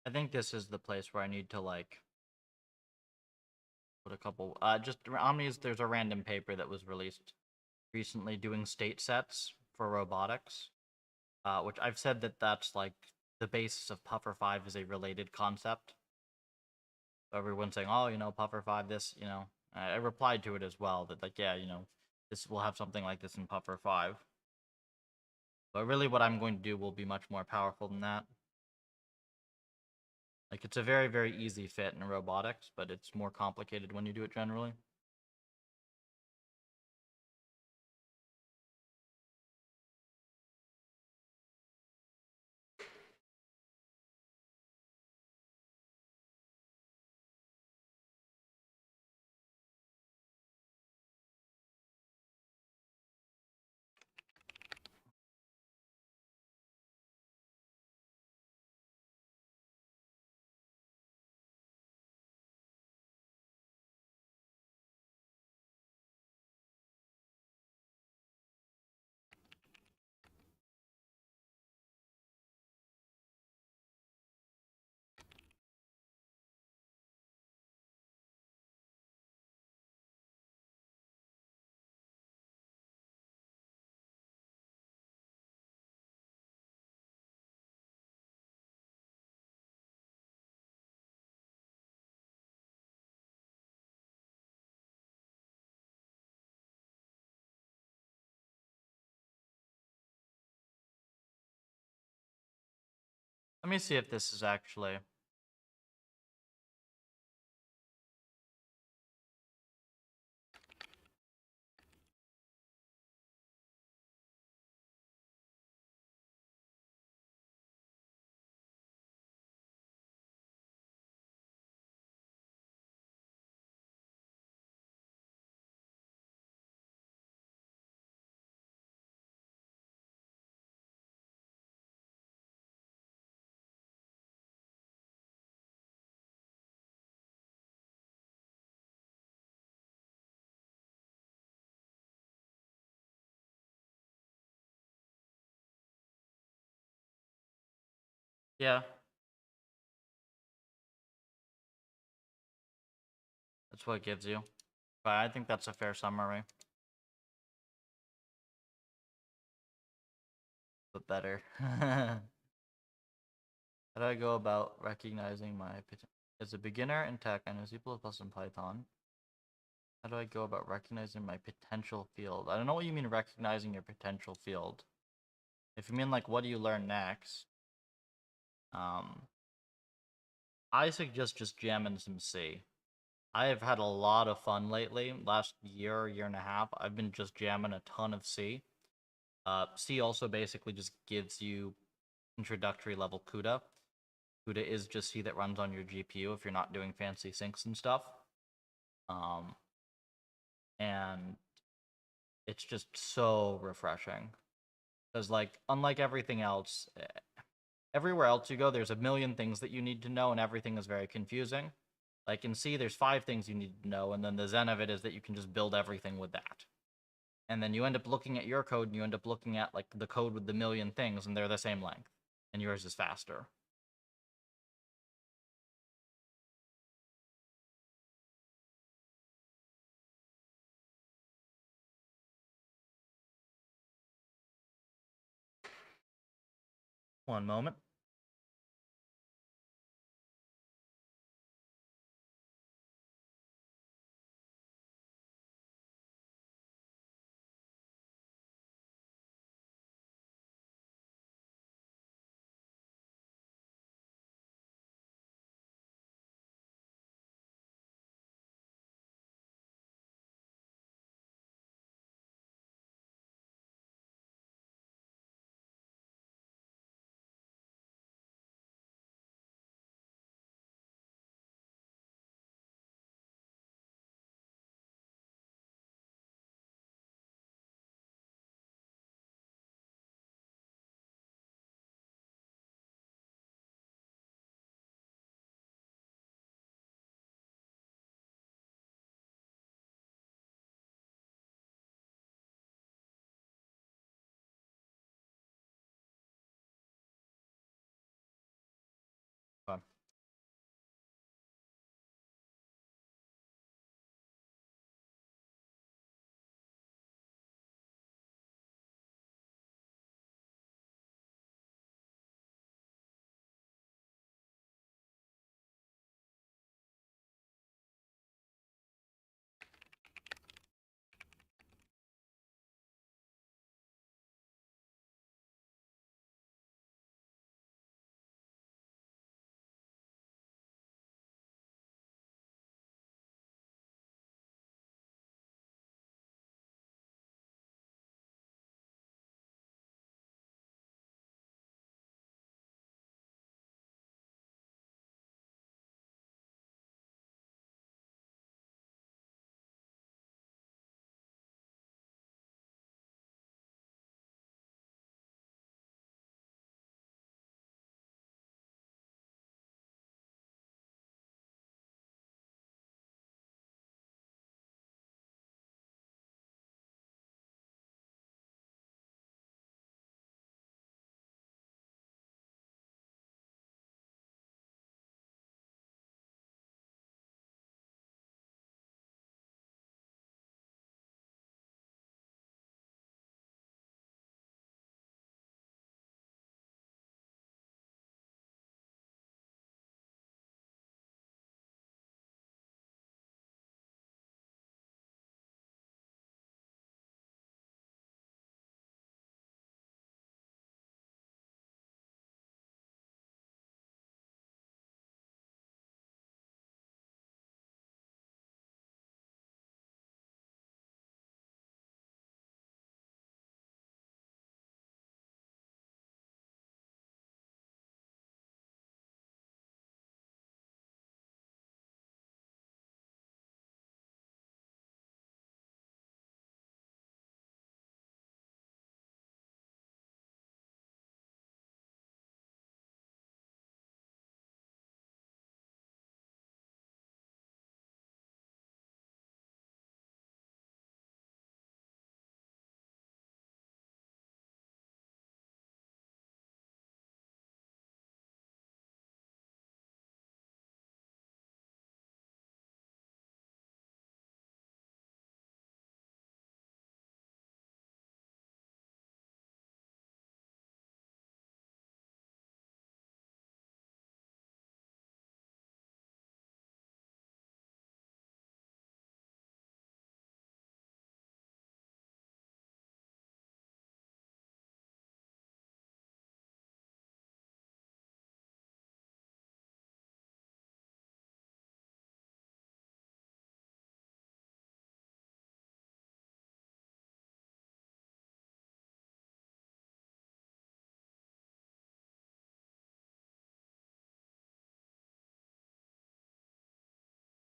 I think this is the place where I need to like put a couple just Omni's. There's a random paper that was released recently doing state sets for robotics, which I've said that that's like the basis of Puffer 5 is a related concept. So everyone's saying, oh, Puffer 5 this, I replied to it as well that like, yeah, this will have something like this in Puffer 5. But really what I'm going to do will be much more powerful than that. Like, it's a very, very easy fit in robotics, but it's more complicated when you do it generally. Let me see if this is actually... Yeah. That's what it gives you. But I think that's a fair summary. But better. How do I go about recognizing my potential? As a beginner in tech, I know C++ and Python. How do I go about recognizing my potential field? I don't know what you mean recognizing your potential field. If you mean like what do you learn next, um, I suggest just jamming some C. I have had a lot of fun lately. Last year and a half, I've been just jamming a ton of C. C also basically just gives you introductory level CUDA. CUDA is just C that runs on your GPU if you're not doing fancy syncs and stuff. Um, and it's just so refreshing. Because, like, unlike everything else, everywhere else you go, there's a million things that you need to know, and everything is very confusing. Like in C, there's 5 things you need to know, and then the zen of it is that you can just build everything with that. And then you end up looking at your code, and you end up looking at like the code with the million things, and they're the same length, and yours is faster. One moment.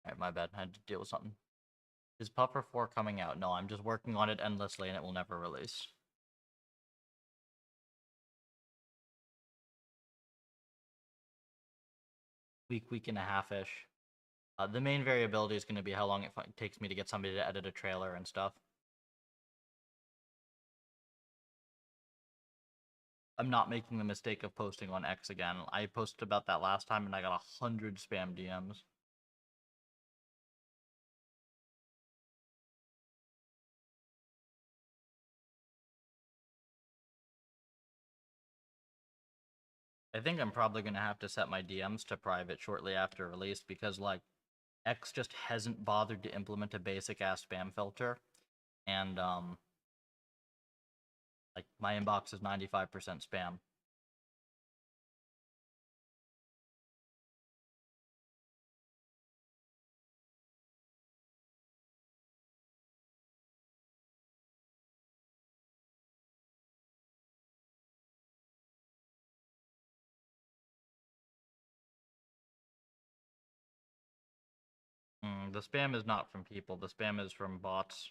Alright, my bad. I had to deal with something. Is Puffer 4 coming out? No, I'm just working on it endlessly and it will never release. Week and a half-ish. The main variability is going to be how long it takes me to get somebody to edit a trailer and stuff. I'm not making the mistake of posting on X again. I posted about that last time and I got 100 spam DMs. I think I'm probably going to have to set my DMs to private shortly after release because, like, X just hasn't bothered to implement a basic-ass spam filter. And, like, my inbox is 95% spam. The spam is not from people. The spam is from bots.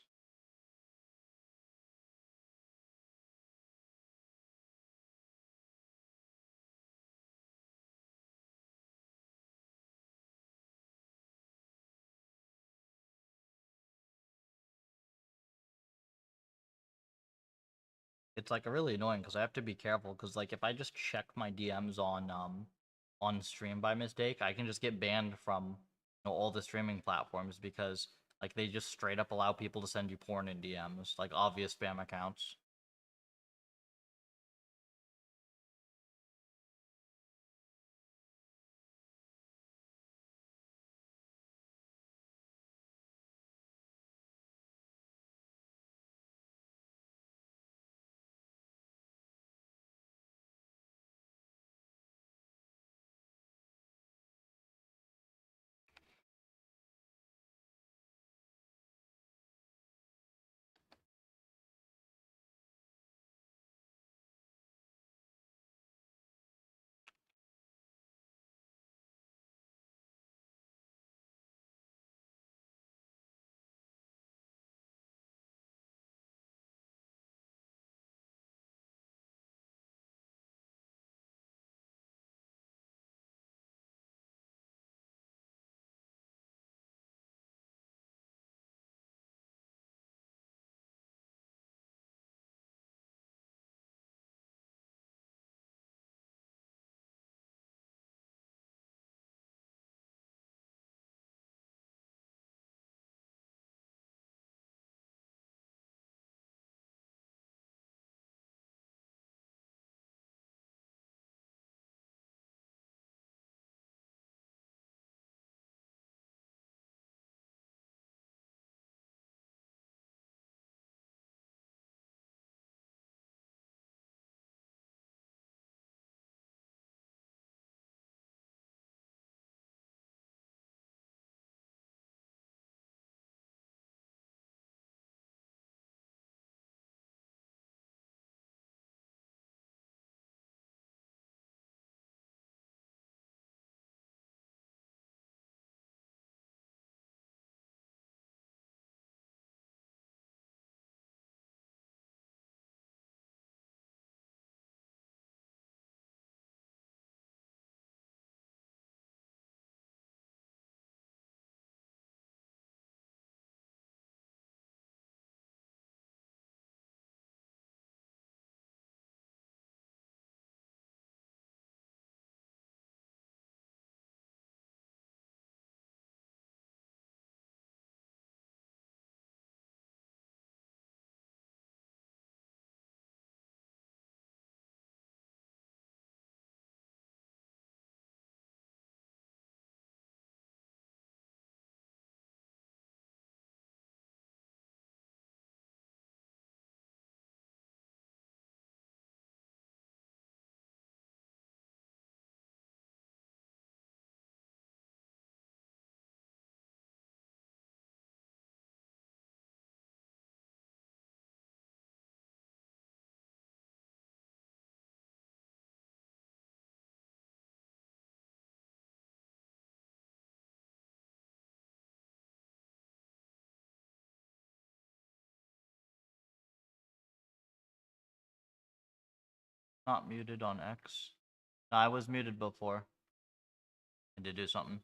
It's like really annoying because I have to be careful because like if I just check my DMs on stream by mistake, I can just get banned from all the streaming platforms because like they just straight up allow people to send you porn in DMs, like obvious spam accounts. Not muted on X. No, I was muted before. I did do something.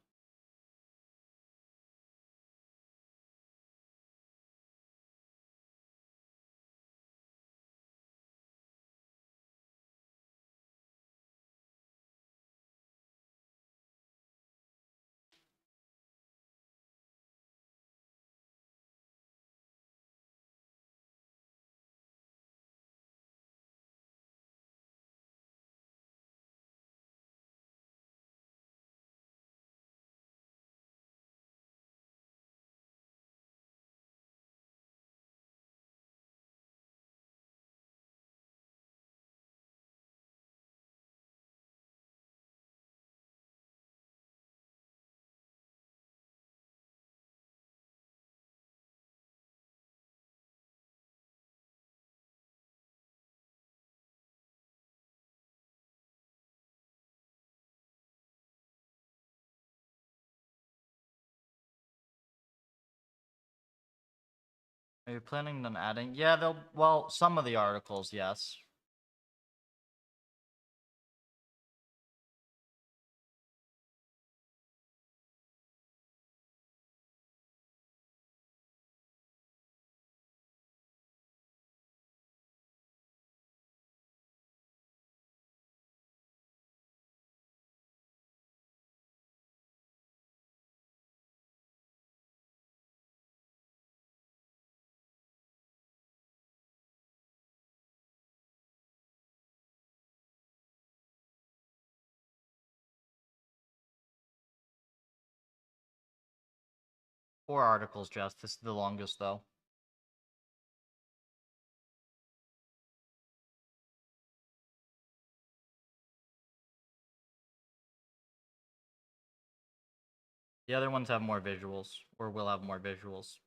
Are you planning on adding? Yeah, they'll. Well, some of the articles, yes. Four articles, Jess. This is the longest, though. The other ones have more visuals, or will have more visuals.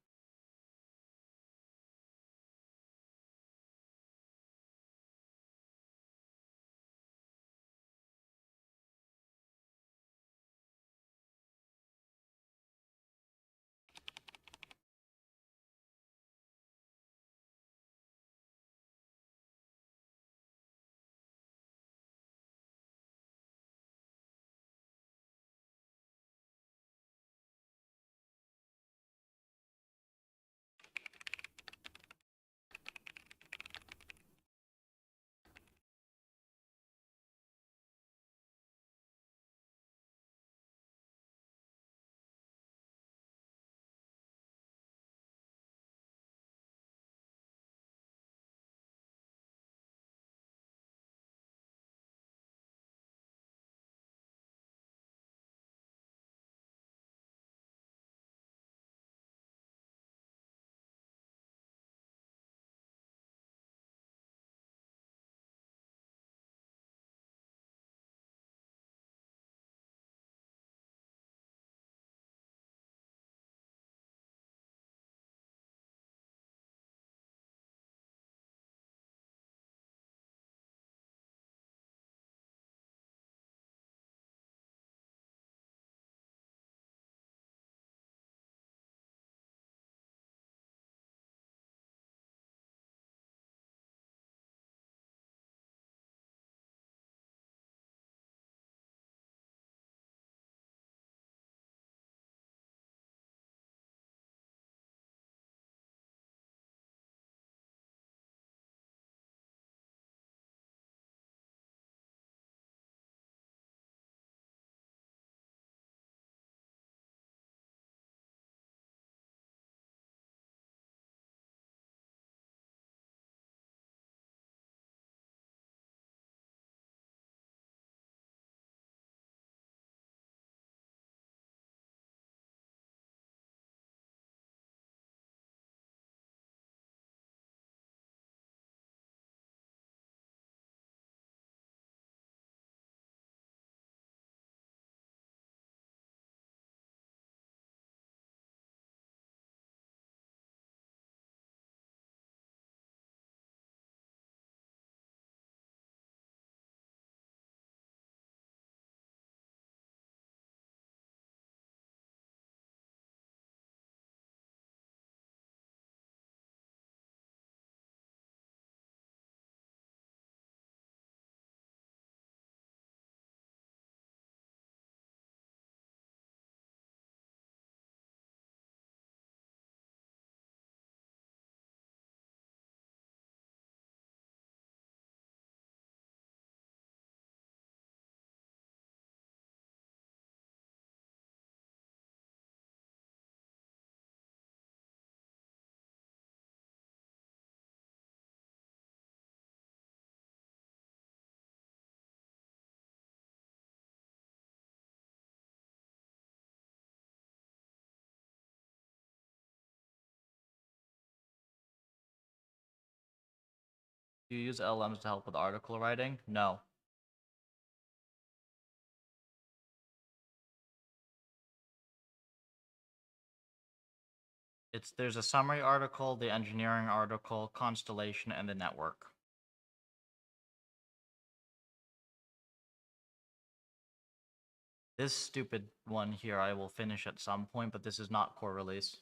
Do you use LLMs to help with article writing? No. There's a summary article, the engineering article, constellation, and the network. This stupid one here I will finish at some point, but this is not core release.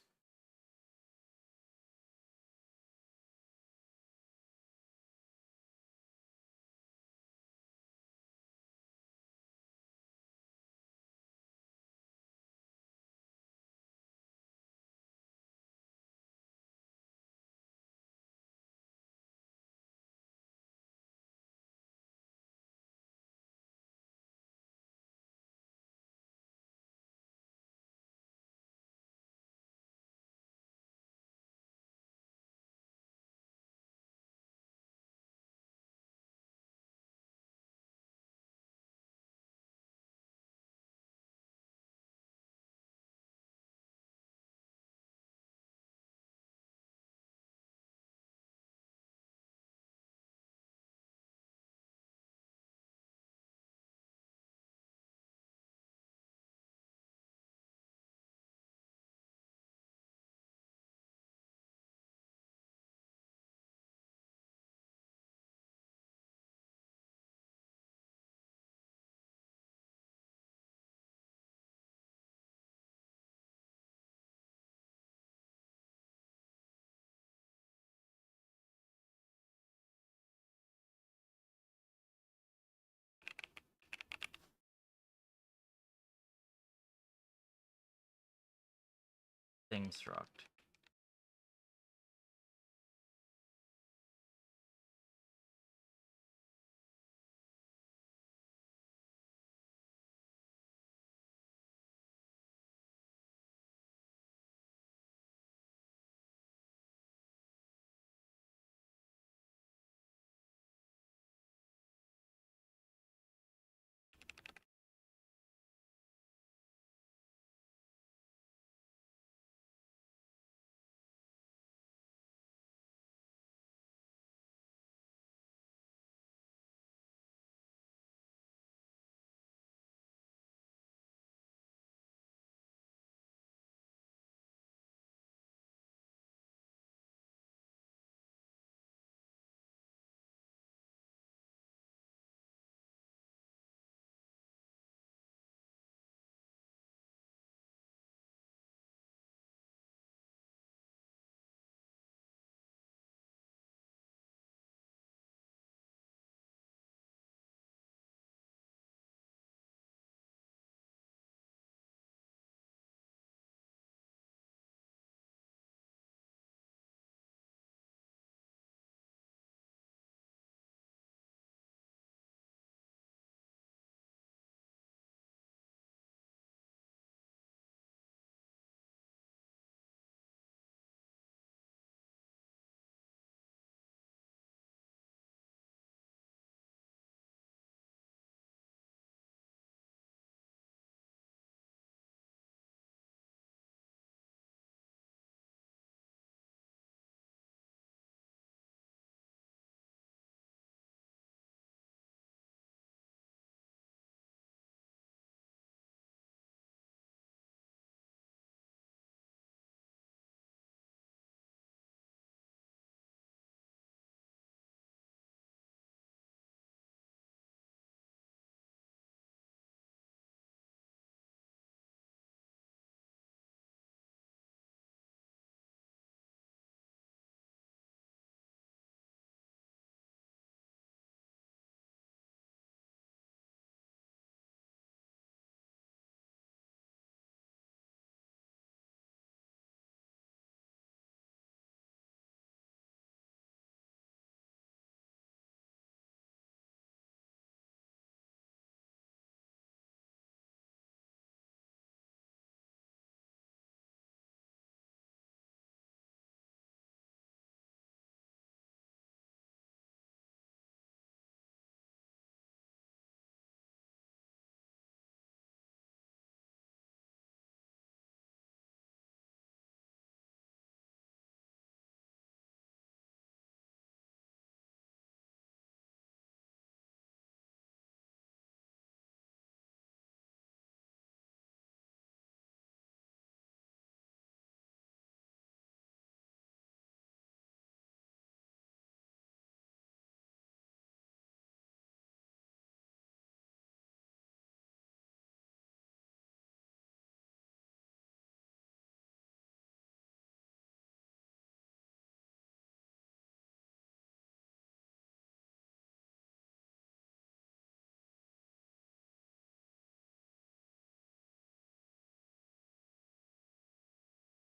Thing struct.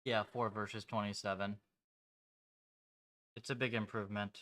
Yeah, 4 versus 27. It's a big improvement.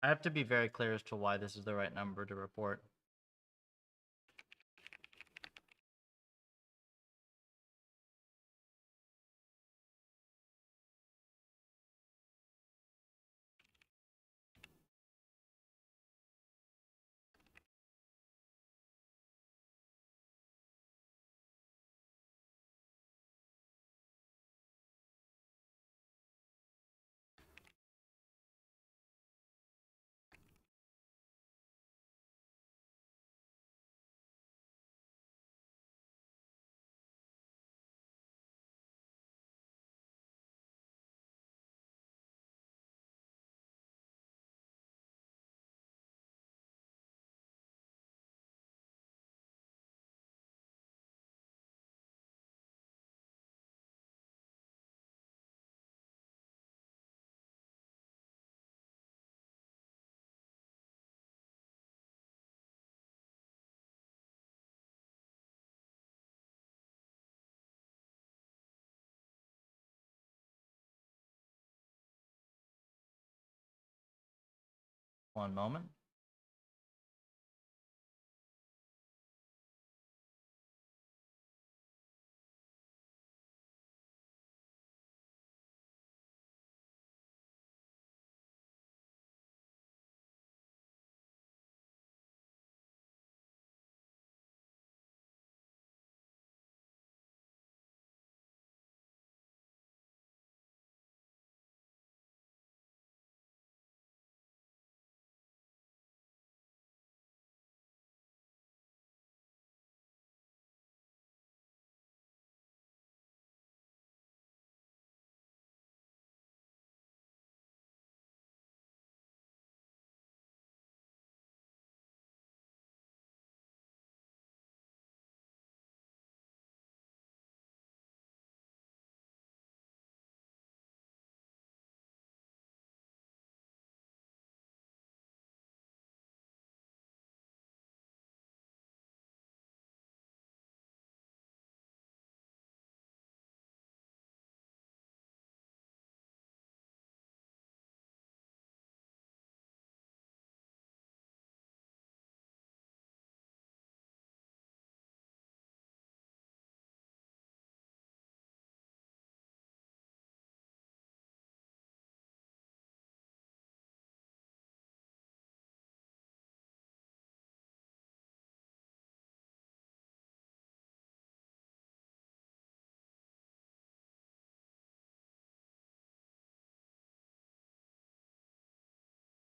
I have to be very clear as to why this is the right number to report. One moment.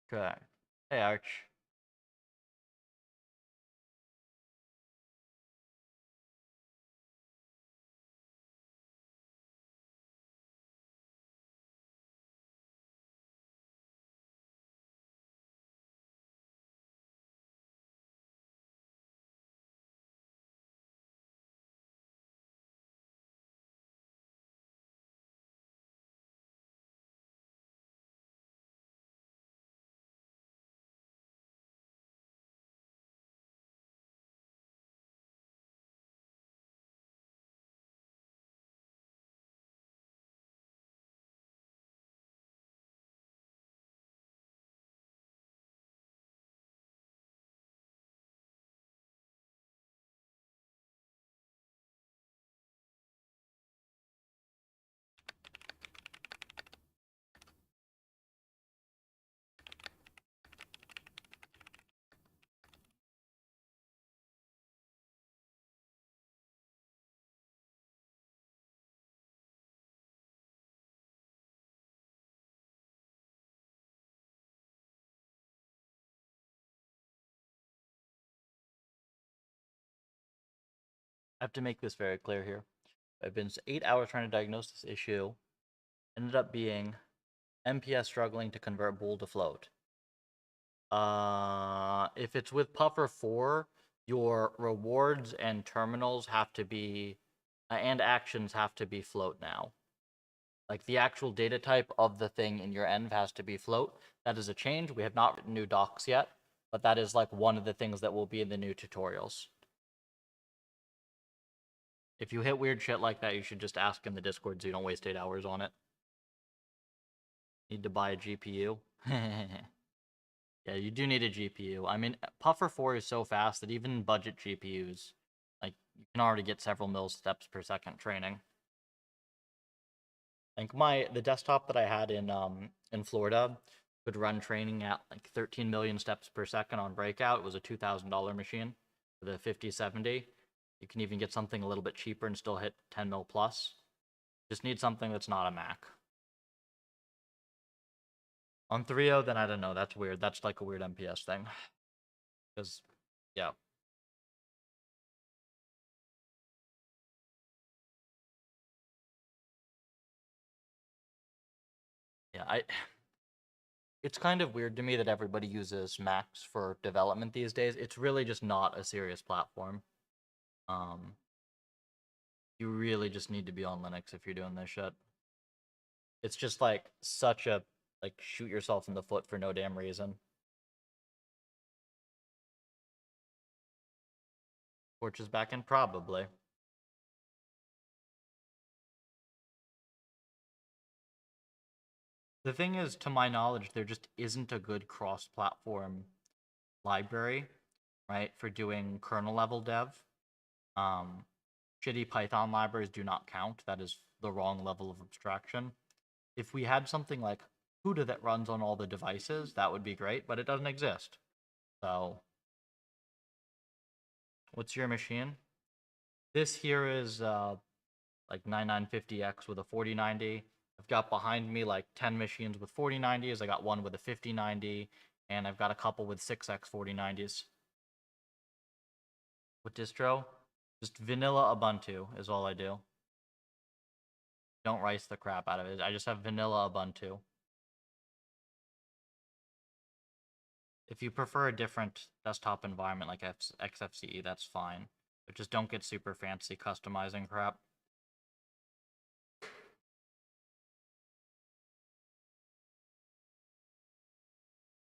Correct. Hey, Arch. have to make this very clear here. I've been 8 hours trying to diagnose this issue. Ended up being MPS struggling to convert bool to float. If it's with Puffer 4, your rewards and terminals have to be, and actions have to be float now. Like the actual data type of the thing in your env has to be float. That is a change. We have not written new docs yet, but that is like one of the things that will be in the new tutorials. If you hit weird shit like that, you should just ask in the Discord so you don't waste 8 hours on it. Need to buy a GPU. Yeah, you do need a GPU. I mean, Puffer 4 is so fast that even budget GPUs, like, you can already get several steps per second training. I think the desktop that I had in Florida could run training at like 13 million steps per second on Breakout. It was a $2,000 machine with a 5070. You can even get something a little bit cheaper and still hit 10 mil plus. Just need something that's not a Mac. On 3.0, then I don't know. That's weird. That's like a weird MPS thing. Because, yeah. Yeah, it's kind of weird to me that everybody uses Macs for development these days. It's really just not a serious platform. You really just need to be on Linux if you're doing this shit. It's just like such a like shoot yourself in the foot for no damn reason. Torch is back in probably. The thing is, to my knowledge, there just isn't a good cross-platform library, right, for doing kernel level dev. Shitty Python libraries do not count. That is the wrong level of abstraction. If we had something like CUDA that runs on all the devices, that would be great, but it doesn't exist. So, what's your machine? This here is like 9950X with a 4090. I've got behind me like 10 machines with 4090s. I got one with a 5090, and I've got a couple with 6X 4090s. What distro? Just vanilla Ubuntu is all I do. Don't rice the crap out of it. I just have vanilla Ubuntu. If you prefer a different desktop environment like XFCE, that's fine. But just don't get super fancy customizing crap.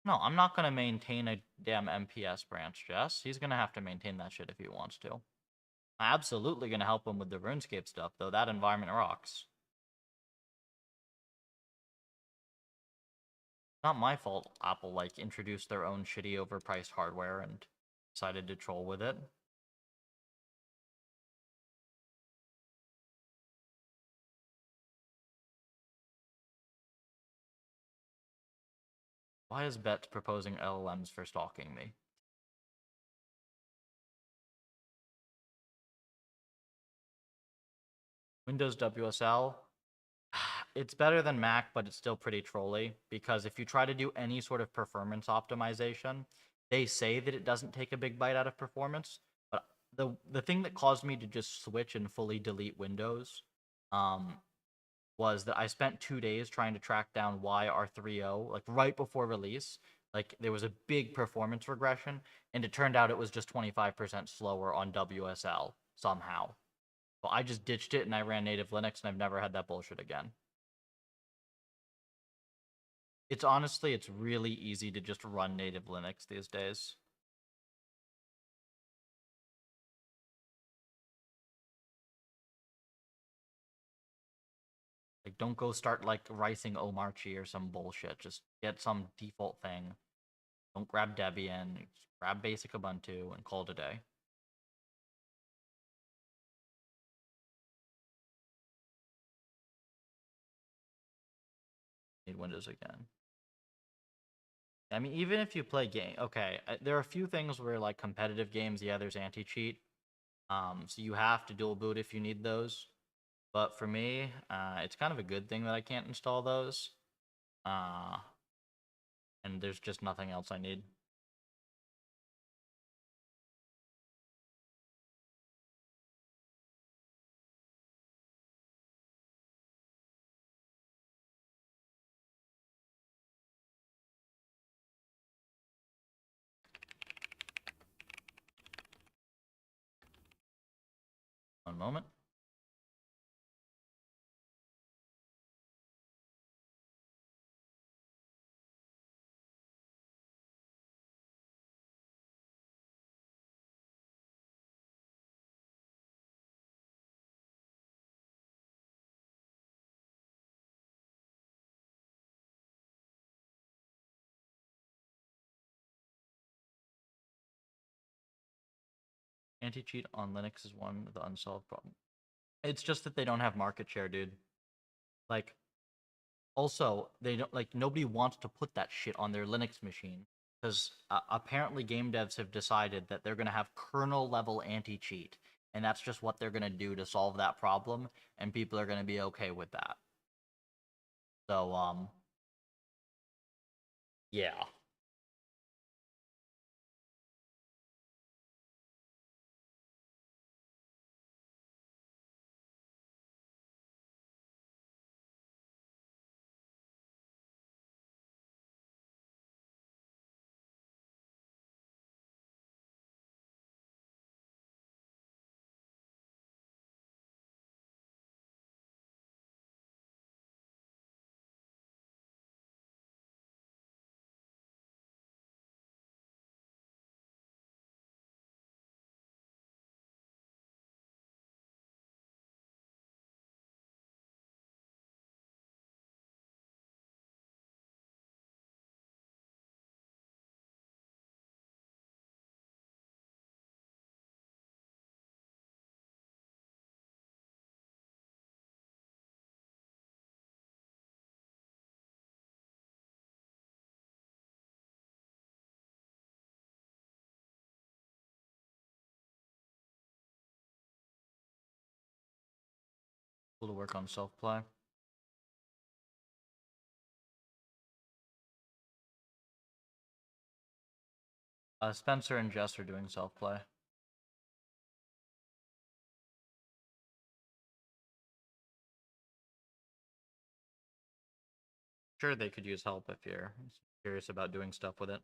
No, I'm not going to maintain a damn MPS branch, Jess. He's going to have to maintain that shit if he wants to. I'm absolutely going to help him with the RuneScape stuff, though. That environment rocks. Not my fault Apple, like, introduced their own shitty overpriced hardware and decided to troll with it. Why is Bet proposing LLMs for stalking me? Windows WSL? It's better than Mac, but it's still pretty trolly, because if you try to do any sort of performance optimization, they say that it doesn't take a big bite out of performance, but the thing that caused me to just switch and fully delete Windows was that I spent 2 days trying to track down why R3.0, like right before release, like there was a big performance regression, and it turned out it was just 25% slower on WSL somehow. So I just ditched it and I ran native Linux, and I've never had that bullshit again. It's honestly, it's really easy to just run native Linux these days. Like, don't go start, like, ricing Omarchy or some bullshit. Just get some default thing. Don't grab Debian. Just grab basic Ubuntu and call it a day. Need Windows again. I mean, even if you play game, okay, there are a few things where, like, competitive games, yeah, there's anti-cheat. So you have to dual boot if you need those. But for me, it's kind of a good thing that I can't install those. And there's just nothing else I need. One moment. Anti-cheat on Linux is one of the unsolved problem. It's just that they don't have market share, dude. Like, also, they don't like nobody wants to put that shit on their Linux machine because apparently game devs have decided that they're gonna have kernel level anti-cheat, and that's just what they're gonna do to solve that problem, and people are gonna be okay with that. So, yeah. Able to work on self-play. Spencer and Jess are doing self-play. Sure, they could use help if you're curious about doing stuff with it.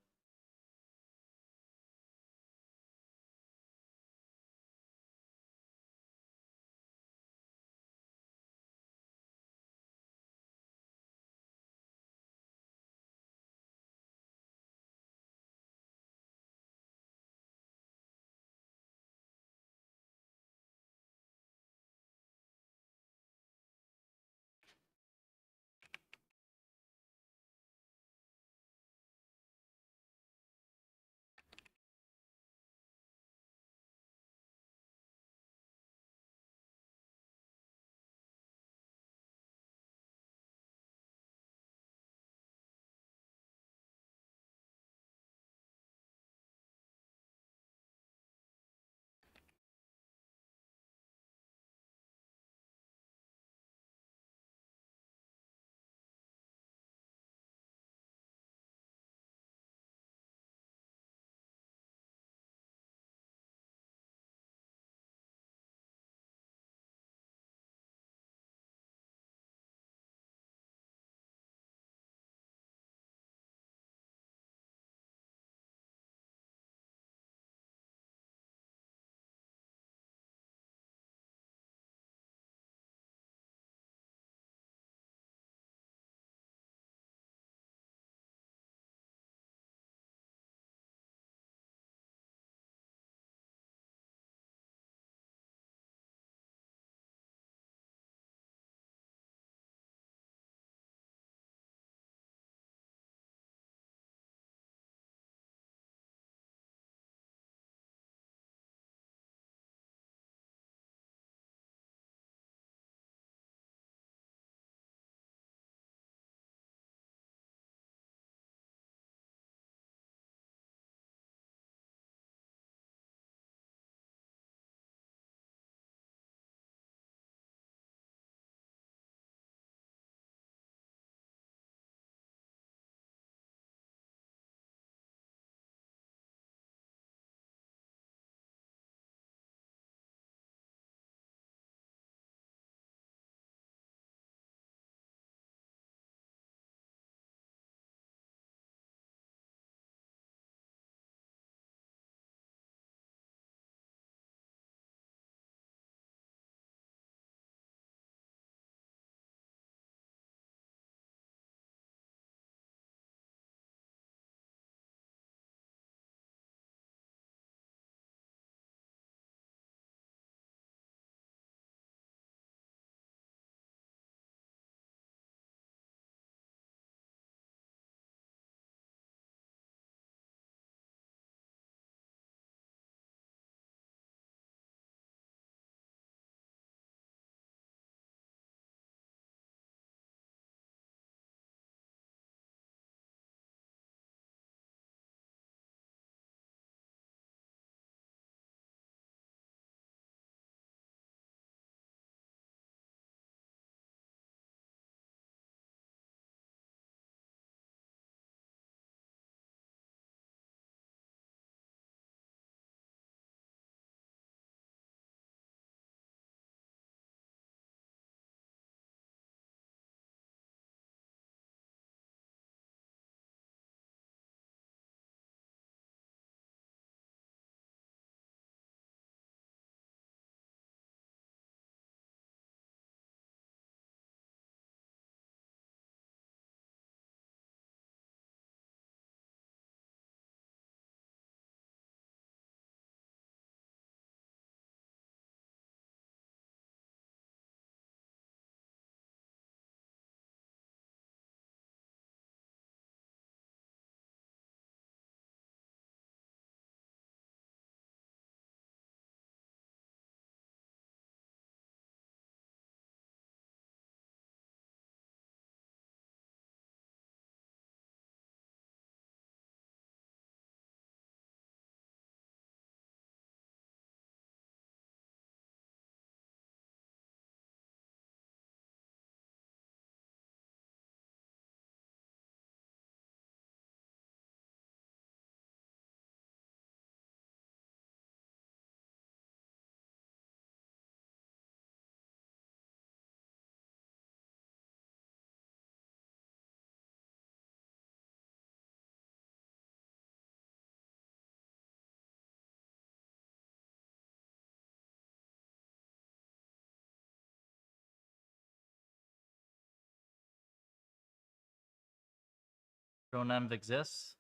Dronev exists?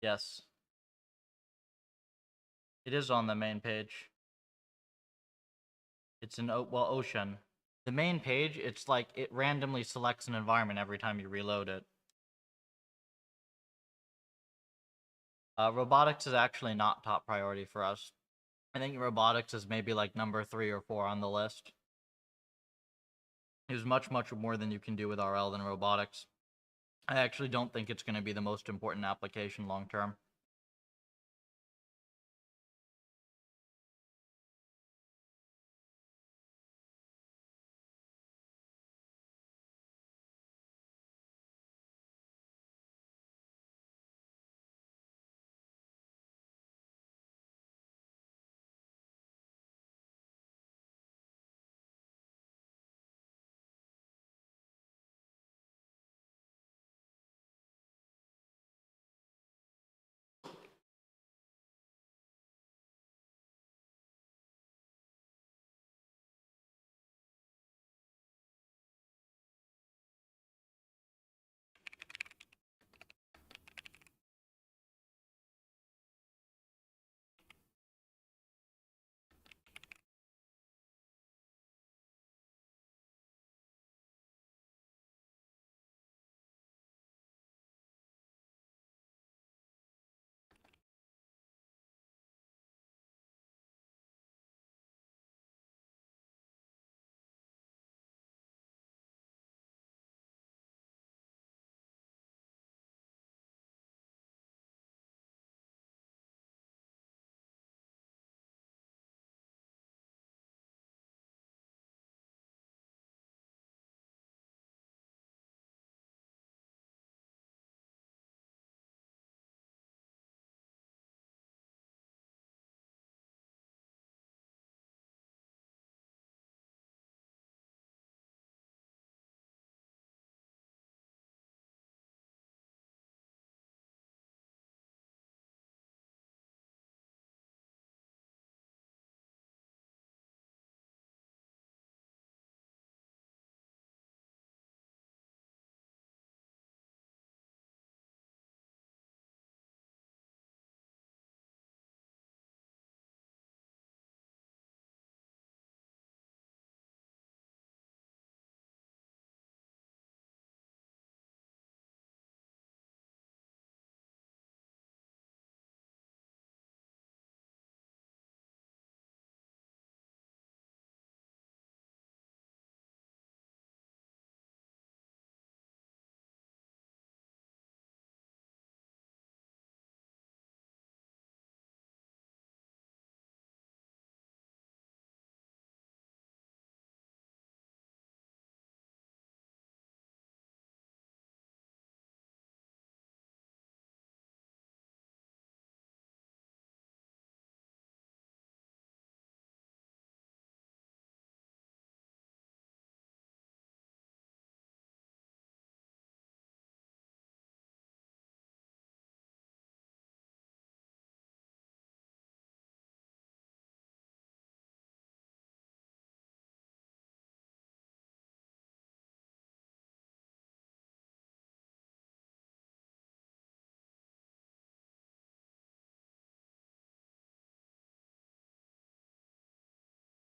Yes. It is on the main page. It's an ocean. The main page, it's like it randomly selects an environment every time you reload it. Robotics is actually not top priority for us. I think robotics is maybe like number 3 or 4 on the list. There's much more than you can do with RL than robotics. I actually don't think it's going to be the most important application long term.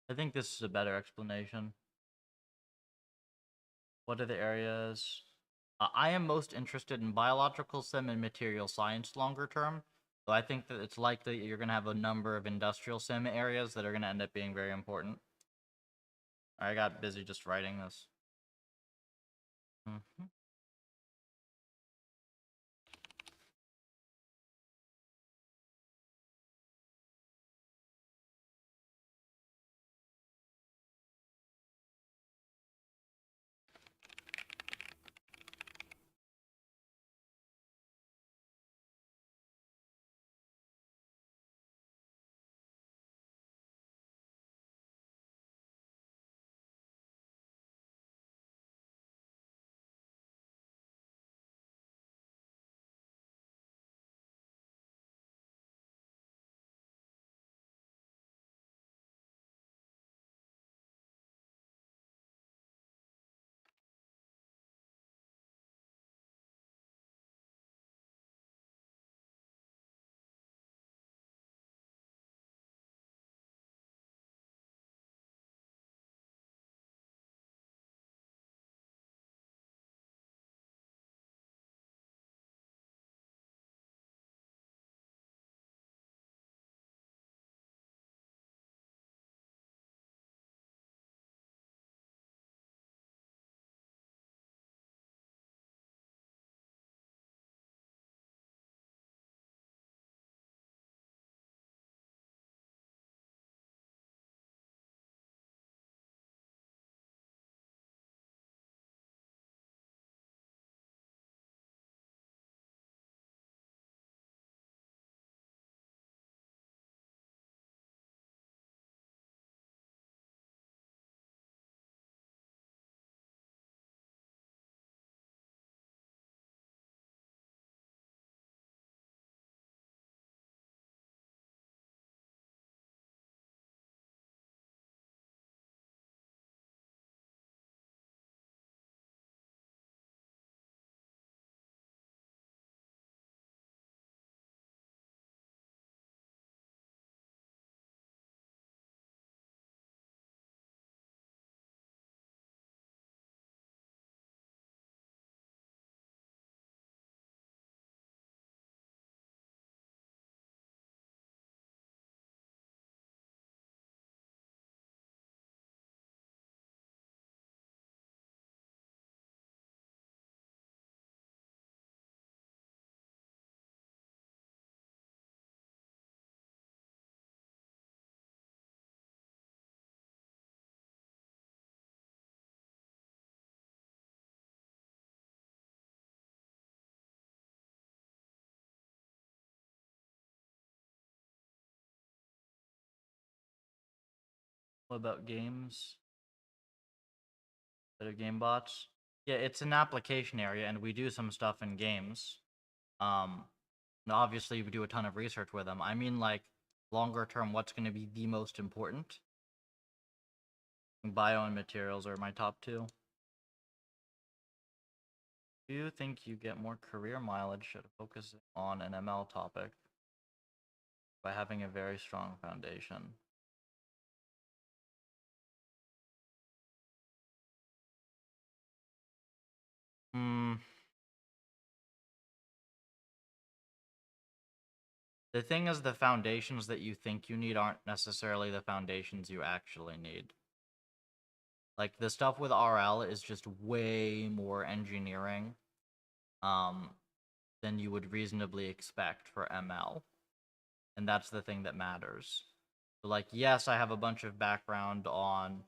I think this is a better explanation. What are the areas? I am most interested in biological sim and material science longer term. So I think that it's likely you're going to have a number of industrial sim areas that are going to end up being very important. I got busy just writing this. Mhm. What about games? That are game bots? Yeah, it's an application area, and we do some stuff in games. And obviously we do a ton of research with them. I mean, like, longer term, what's going to be the most important? Bio and materials are my top two. Do you think you get more career mileage should focus on an ML topic by having a very strong foundation? Hmm. The thing is, the foundations that you think you need aren't necessarily the foundations you actually need. Like, the stuff with RL is just way more engineering um, than you would reasonably expect for ML. And that's the thing that matters. So, like, yes, I have a bunch of background on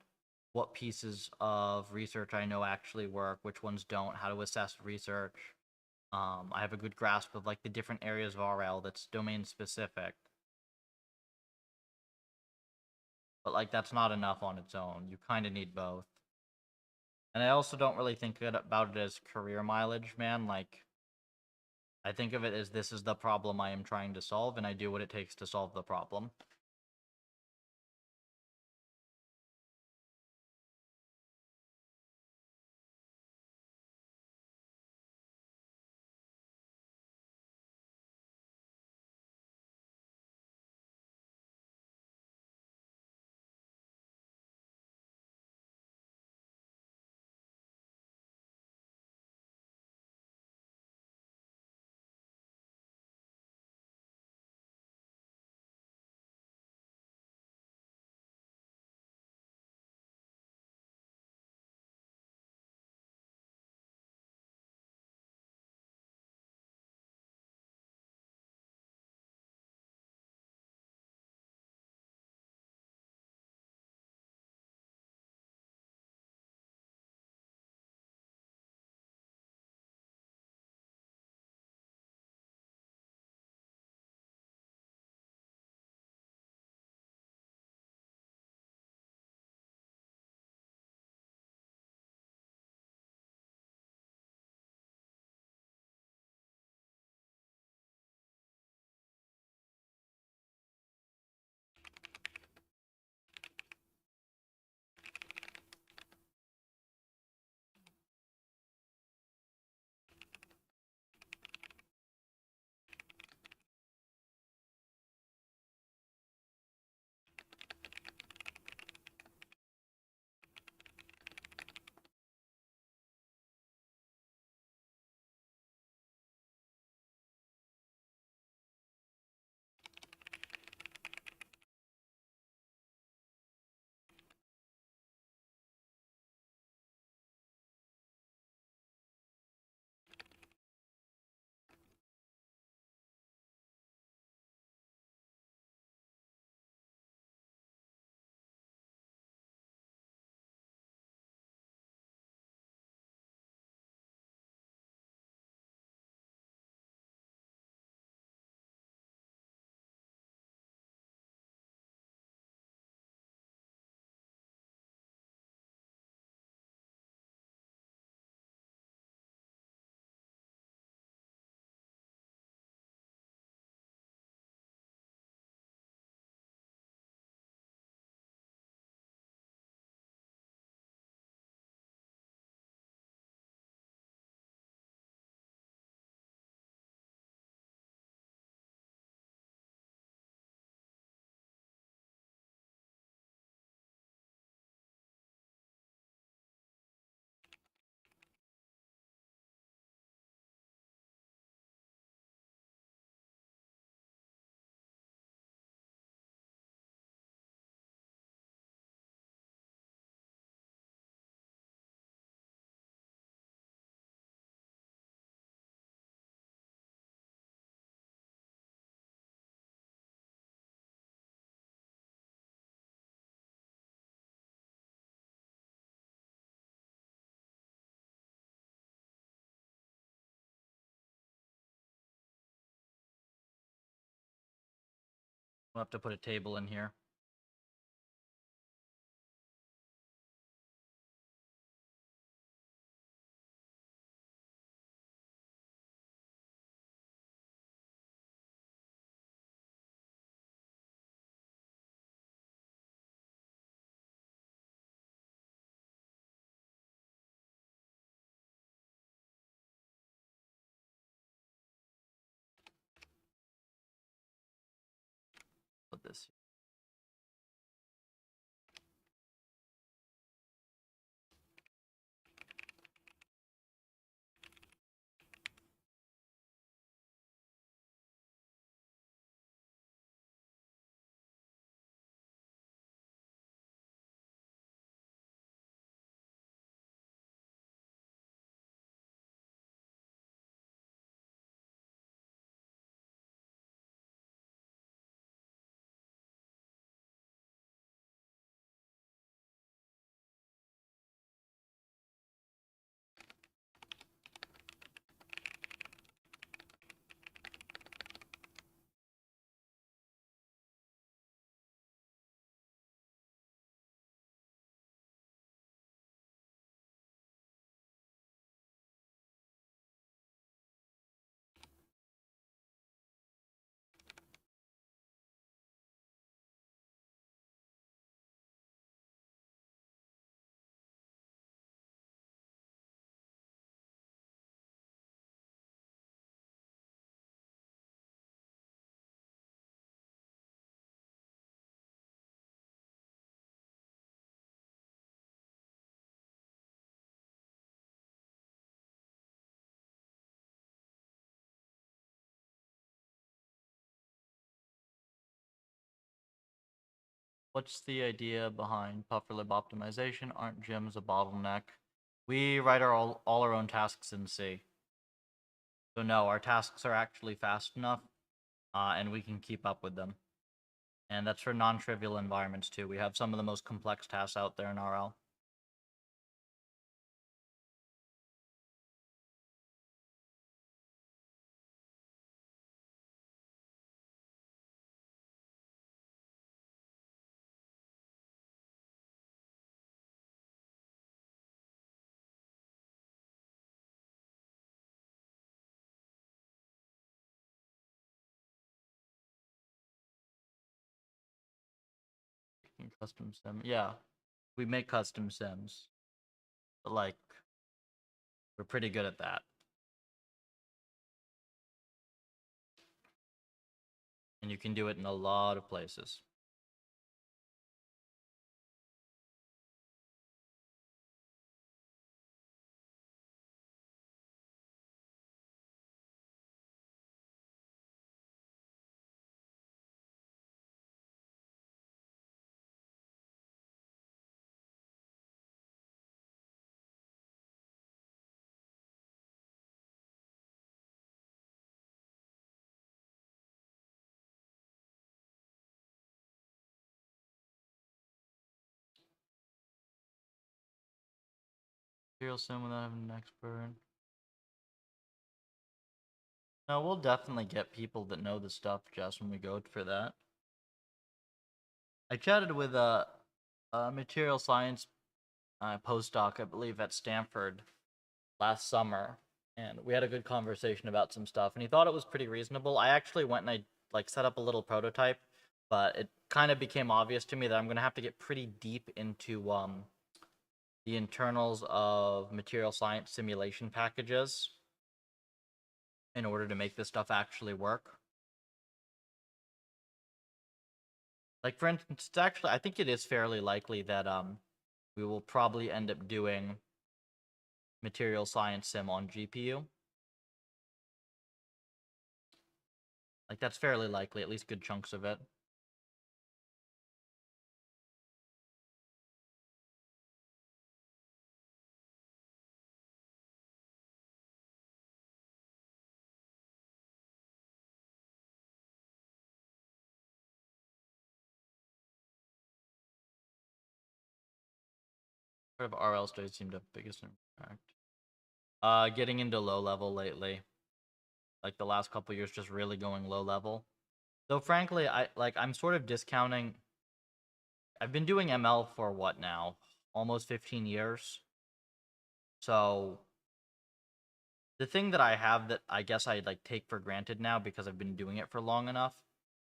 what pieces of research I know actually work, which ones don't, how to assess research. I have a good grasp of, like, the different areas of RL that's domain specific. But, like, that's not enough on its own. You kind of need both. And I also don't really think about it as career mileage, man. Like, I think of it as this is the problem I am trying to solve, and I do what it takes to solve the problem. We'll have to put a table in here. this. What's the idea behind puffer lib optimization? Aren't gyms a bottleneck? We write all our own tasks in C. So no, our tasks are actually fast enough, and we can keep up with them. And that's for non-trivial environments too. We have some of the most complex tasks out there in RL. Custom sim, yeah. We make custom sims, but like, we're pretty good at that. And you can do it in a lot of places. Material sim without having an expert. No, we'll definitely get people that know the stuff, Jess, when we go for that. I chatted with a material science postdoc, I believe, at Stanford last summer, and we had a good conversation about some stuff, and he thought it was pretty reasonable. I actually went and I like set up a little prototype, but it kind of became obvious to me that I'm gonna have to get pretty deep into the internals of material science simulation packages in order to make this stuff actually work. Like for instance, it's actually I think it is fairly likely that we will probably end up doing material science sim on GPU. Like that's fairly likely, at least good chunks of it. Part of RL studies seem to have biggest impact. Getting into low level lately. Like the last couple years, just really going low level. Though frankly, I'm sort of discounting. I've been doing ML for what now? Almost 15 years. So the thing that I have that I guess I like take for granted now because I've been doing it for long enough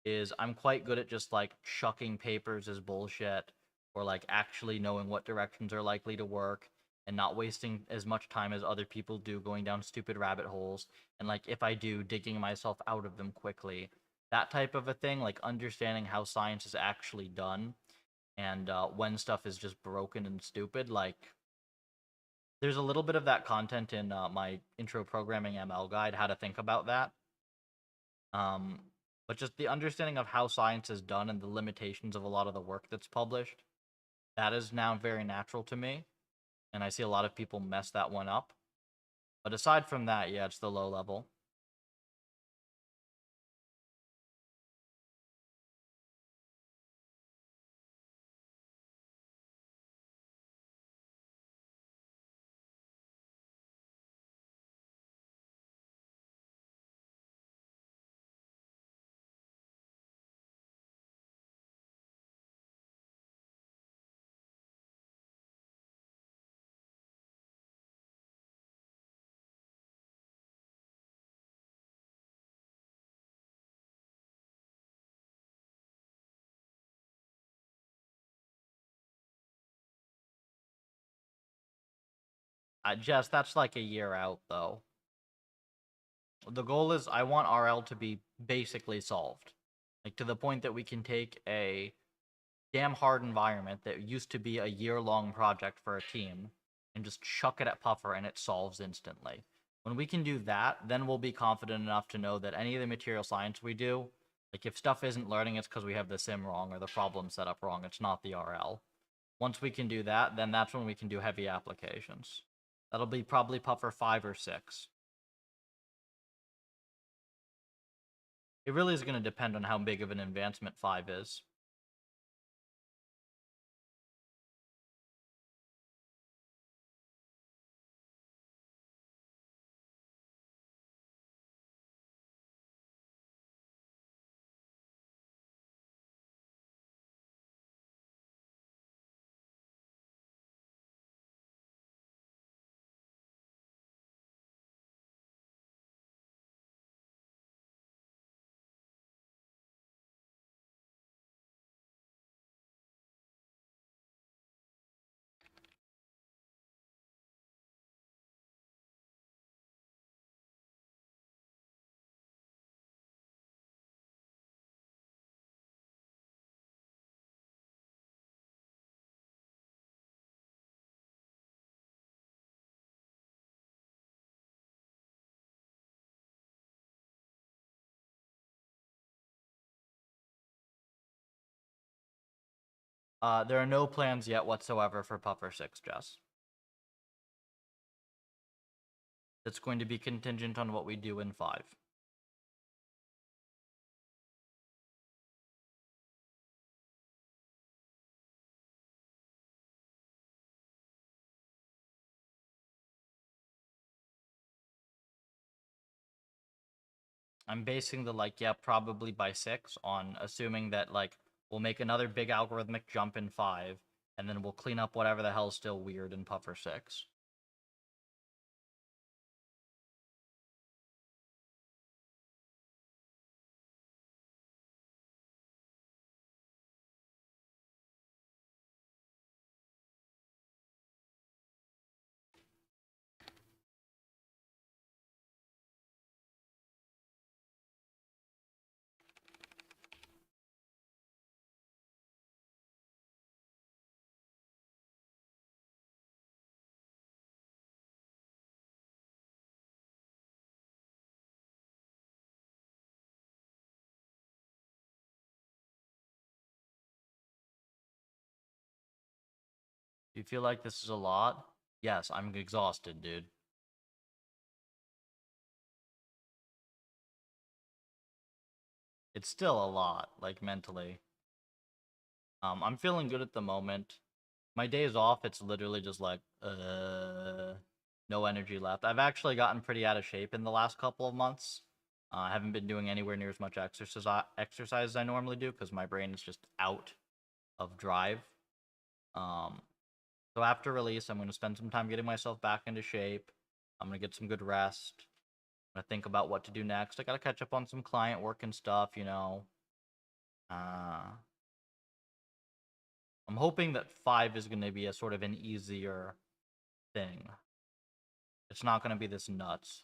is I'm quite good at just like chucking papers as bullshit or like actually knowing what directions are likely to work and not wasting as much time as other people do going down stupid rabbit holes and like if I do digging myself out of them quickly that type of a thing, like understanding how science is actually done and when stuff is just broken and stupid. Like, there's a little bit of that content in my intro programming ML guide, how to think about that. Um, but just the understanding of how science is done and the limitations of a lot of the work that's published, that is now very natural to me. And I see a lot of people mess that one up. But aside from that, yeah, it's the low level. Jess, that's like a year out, though. The goal is I want RL to be basically solved. Like, to the point that we can take a damn hard environment that used to be a year-long project for a team and just chuck it at Puffer and it solves instantly. When we can do that, then we'll be confident enough to know that any of the material science we do, like if stuff isn't learning, it's because we have the sim wrong or the problem set up wrong. It's not the RL. Once we can do that, then that's when we can do heavy applications. That'll be probably Puffer 5 or 6. It really is going to depend on how big of an advancement 5 is. There are no plans yet whatsoever for Puffer 6, Jess. It's going to be contingent on what we do in 5. I'm basing the like, yeah, probably by 6 on assuming that like we'll make another big algorithmic jump in 5, and then we'll clean up whatever the hell's still weird in Puffer 6. Do you feel like this is a lot? Yes, I'm exhausted, dude. It's still a lot, like mentally. I'm feeling good at the moment. My days off, it's literally just like, no energy left. I've actually gotten pretty out of shape in the last couple of months. I haven't been doing anywhere near as much exercise as I normally do because my brain is just out of drive. Um, so after release, I'm going to spend some time getting myself back into shape. I'm going to get some good rest. I'm going to think about what to do next. I got to catch up on some client work and stuff, you know. Uh, I'm hoping that 5 is going to be a sort of an easier thing. It's not going to be this nuts.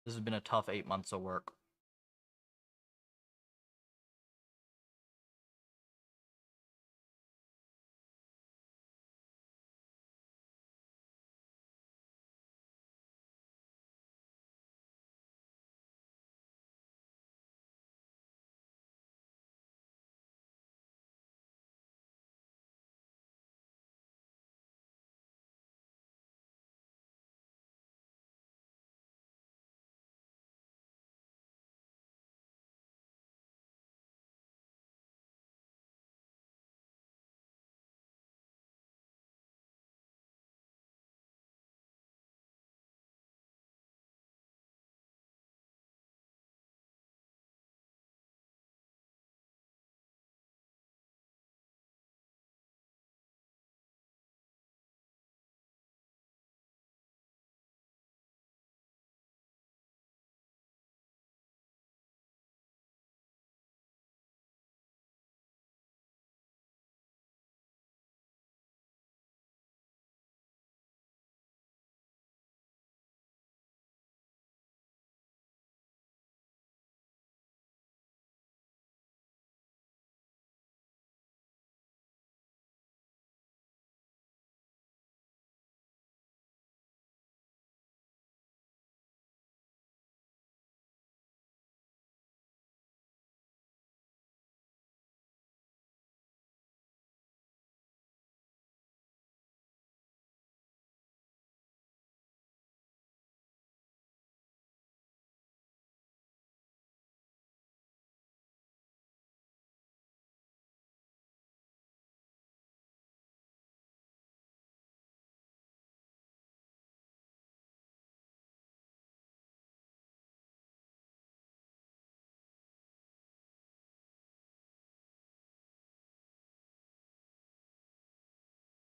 This has been a tough 8 months of work.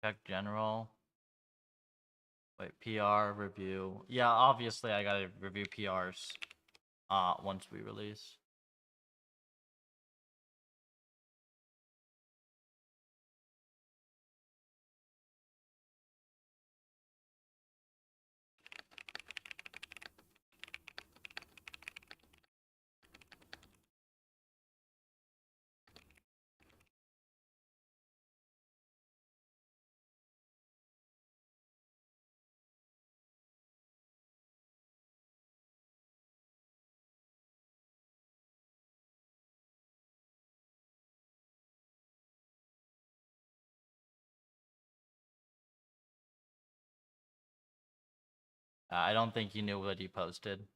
Check general. Wait, PR review. Yeah, obviously I gotta review PRs once we release. I don't think you knew what he posted.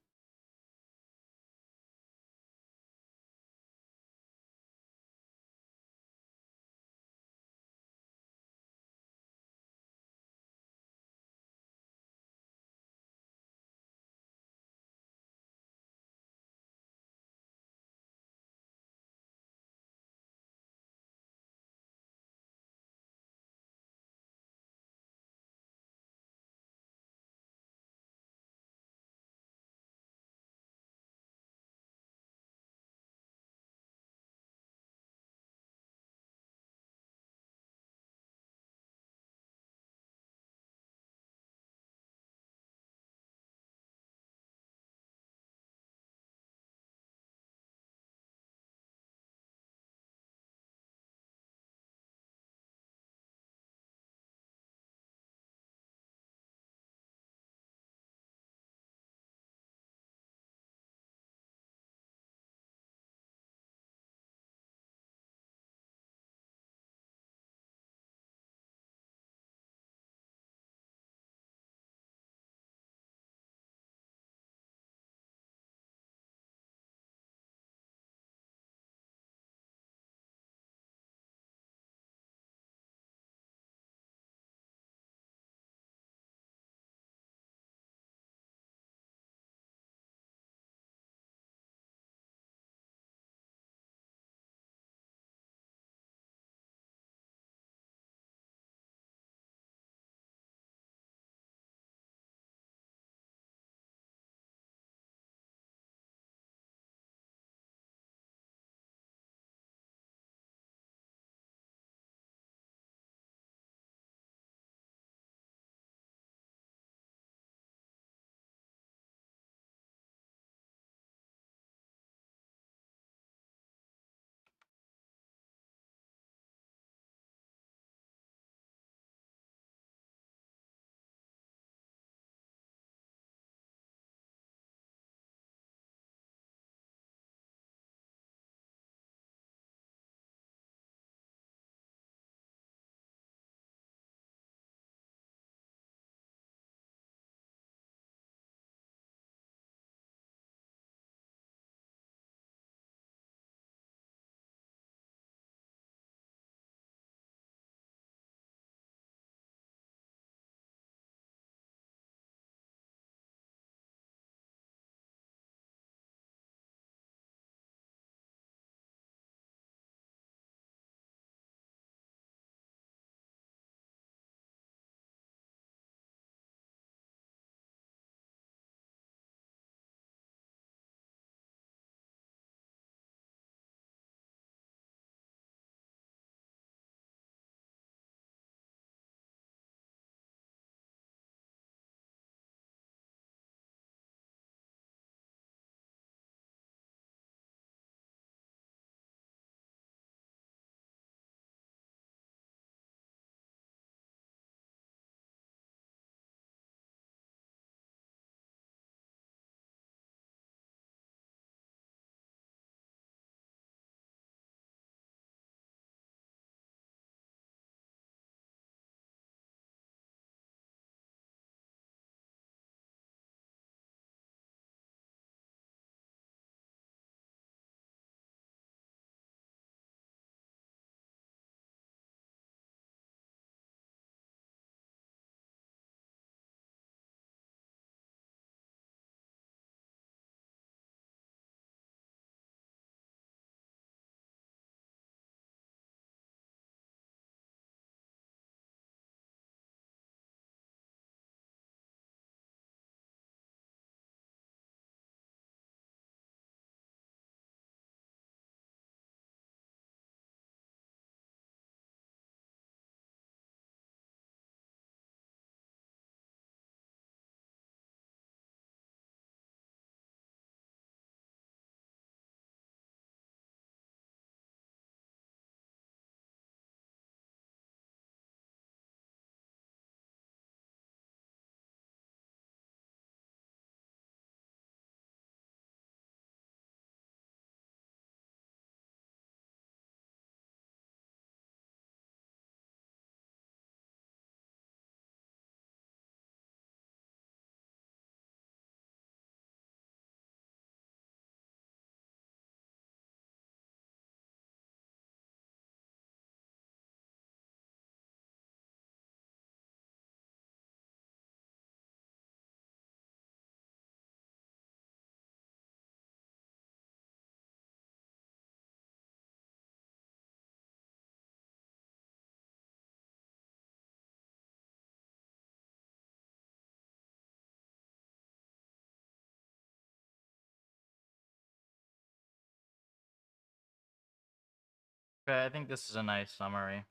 Okay, I think this is a nice summary.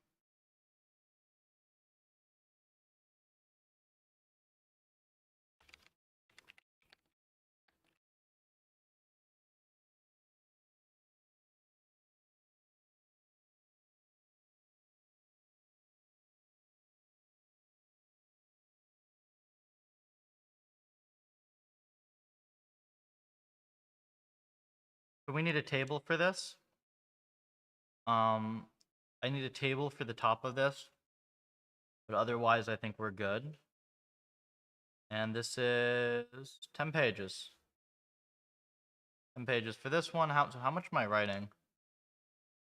Do we need a table for this? I need a table for the top of this, but otherwise I think we're good. And this is 10 pages. 10 pages for this one. How much am I writing?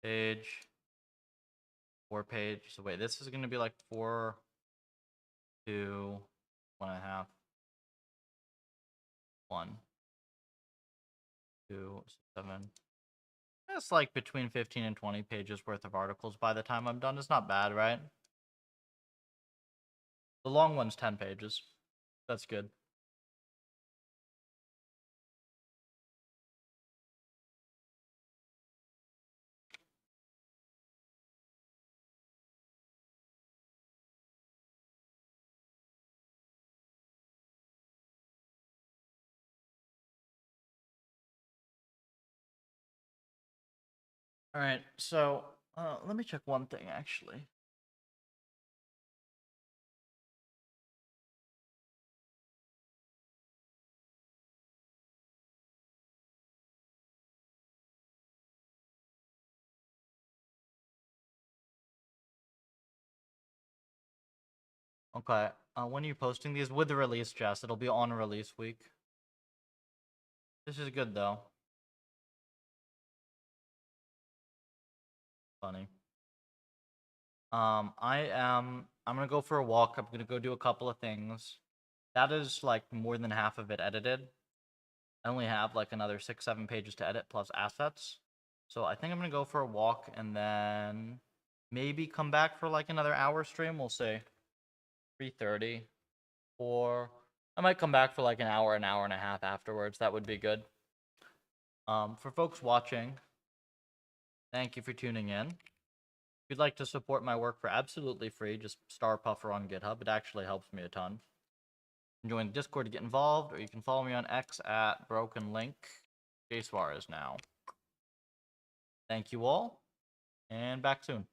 Page, 4 page. So wait, this is gonna be like 4, 2, 1.5, 1, 2, 7. It's like between 15 and 20 pages worth of articles by the time I'm done. It's not bad, right? The long one's 10 pages. That's good. All right, so let me check one thing actually. Okay, when are you posting these? With the release, Jess. It'll be on release week. This is good though. Funny. I'm gonna go for a walk. I'm gonna go do a couple of things. That is like more than half of it edited. I only have like another 6, 7 pages to edit plus assets. So I think I'm gonna go for a walk and then maybe come back for like another hour stream. We'll see. 3:30. Or I might come back for like an hour and a half afterwards. That would be good. For folks watching, thank you for tuning in. If you'd like to support my work for absolutely free, just star Puffer on GitHub. It actually helps me a ton. Join the Discord to get involved, or you can follow me on X at BrokenLink. Suarez now. Thank you all, and back soon.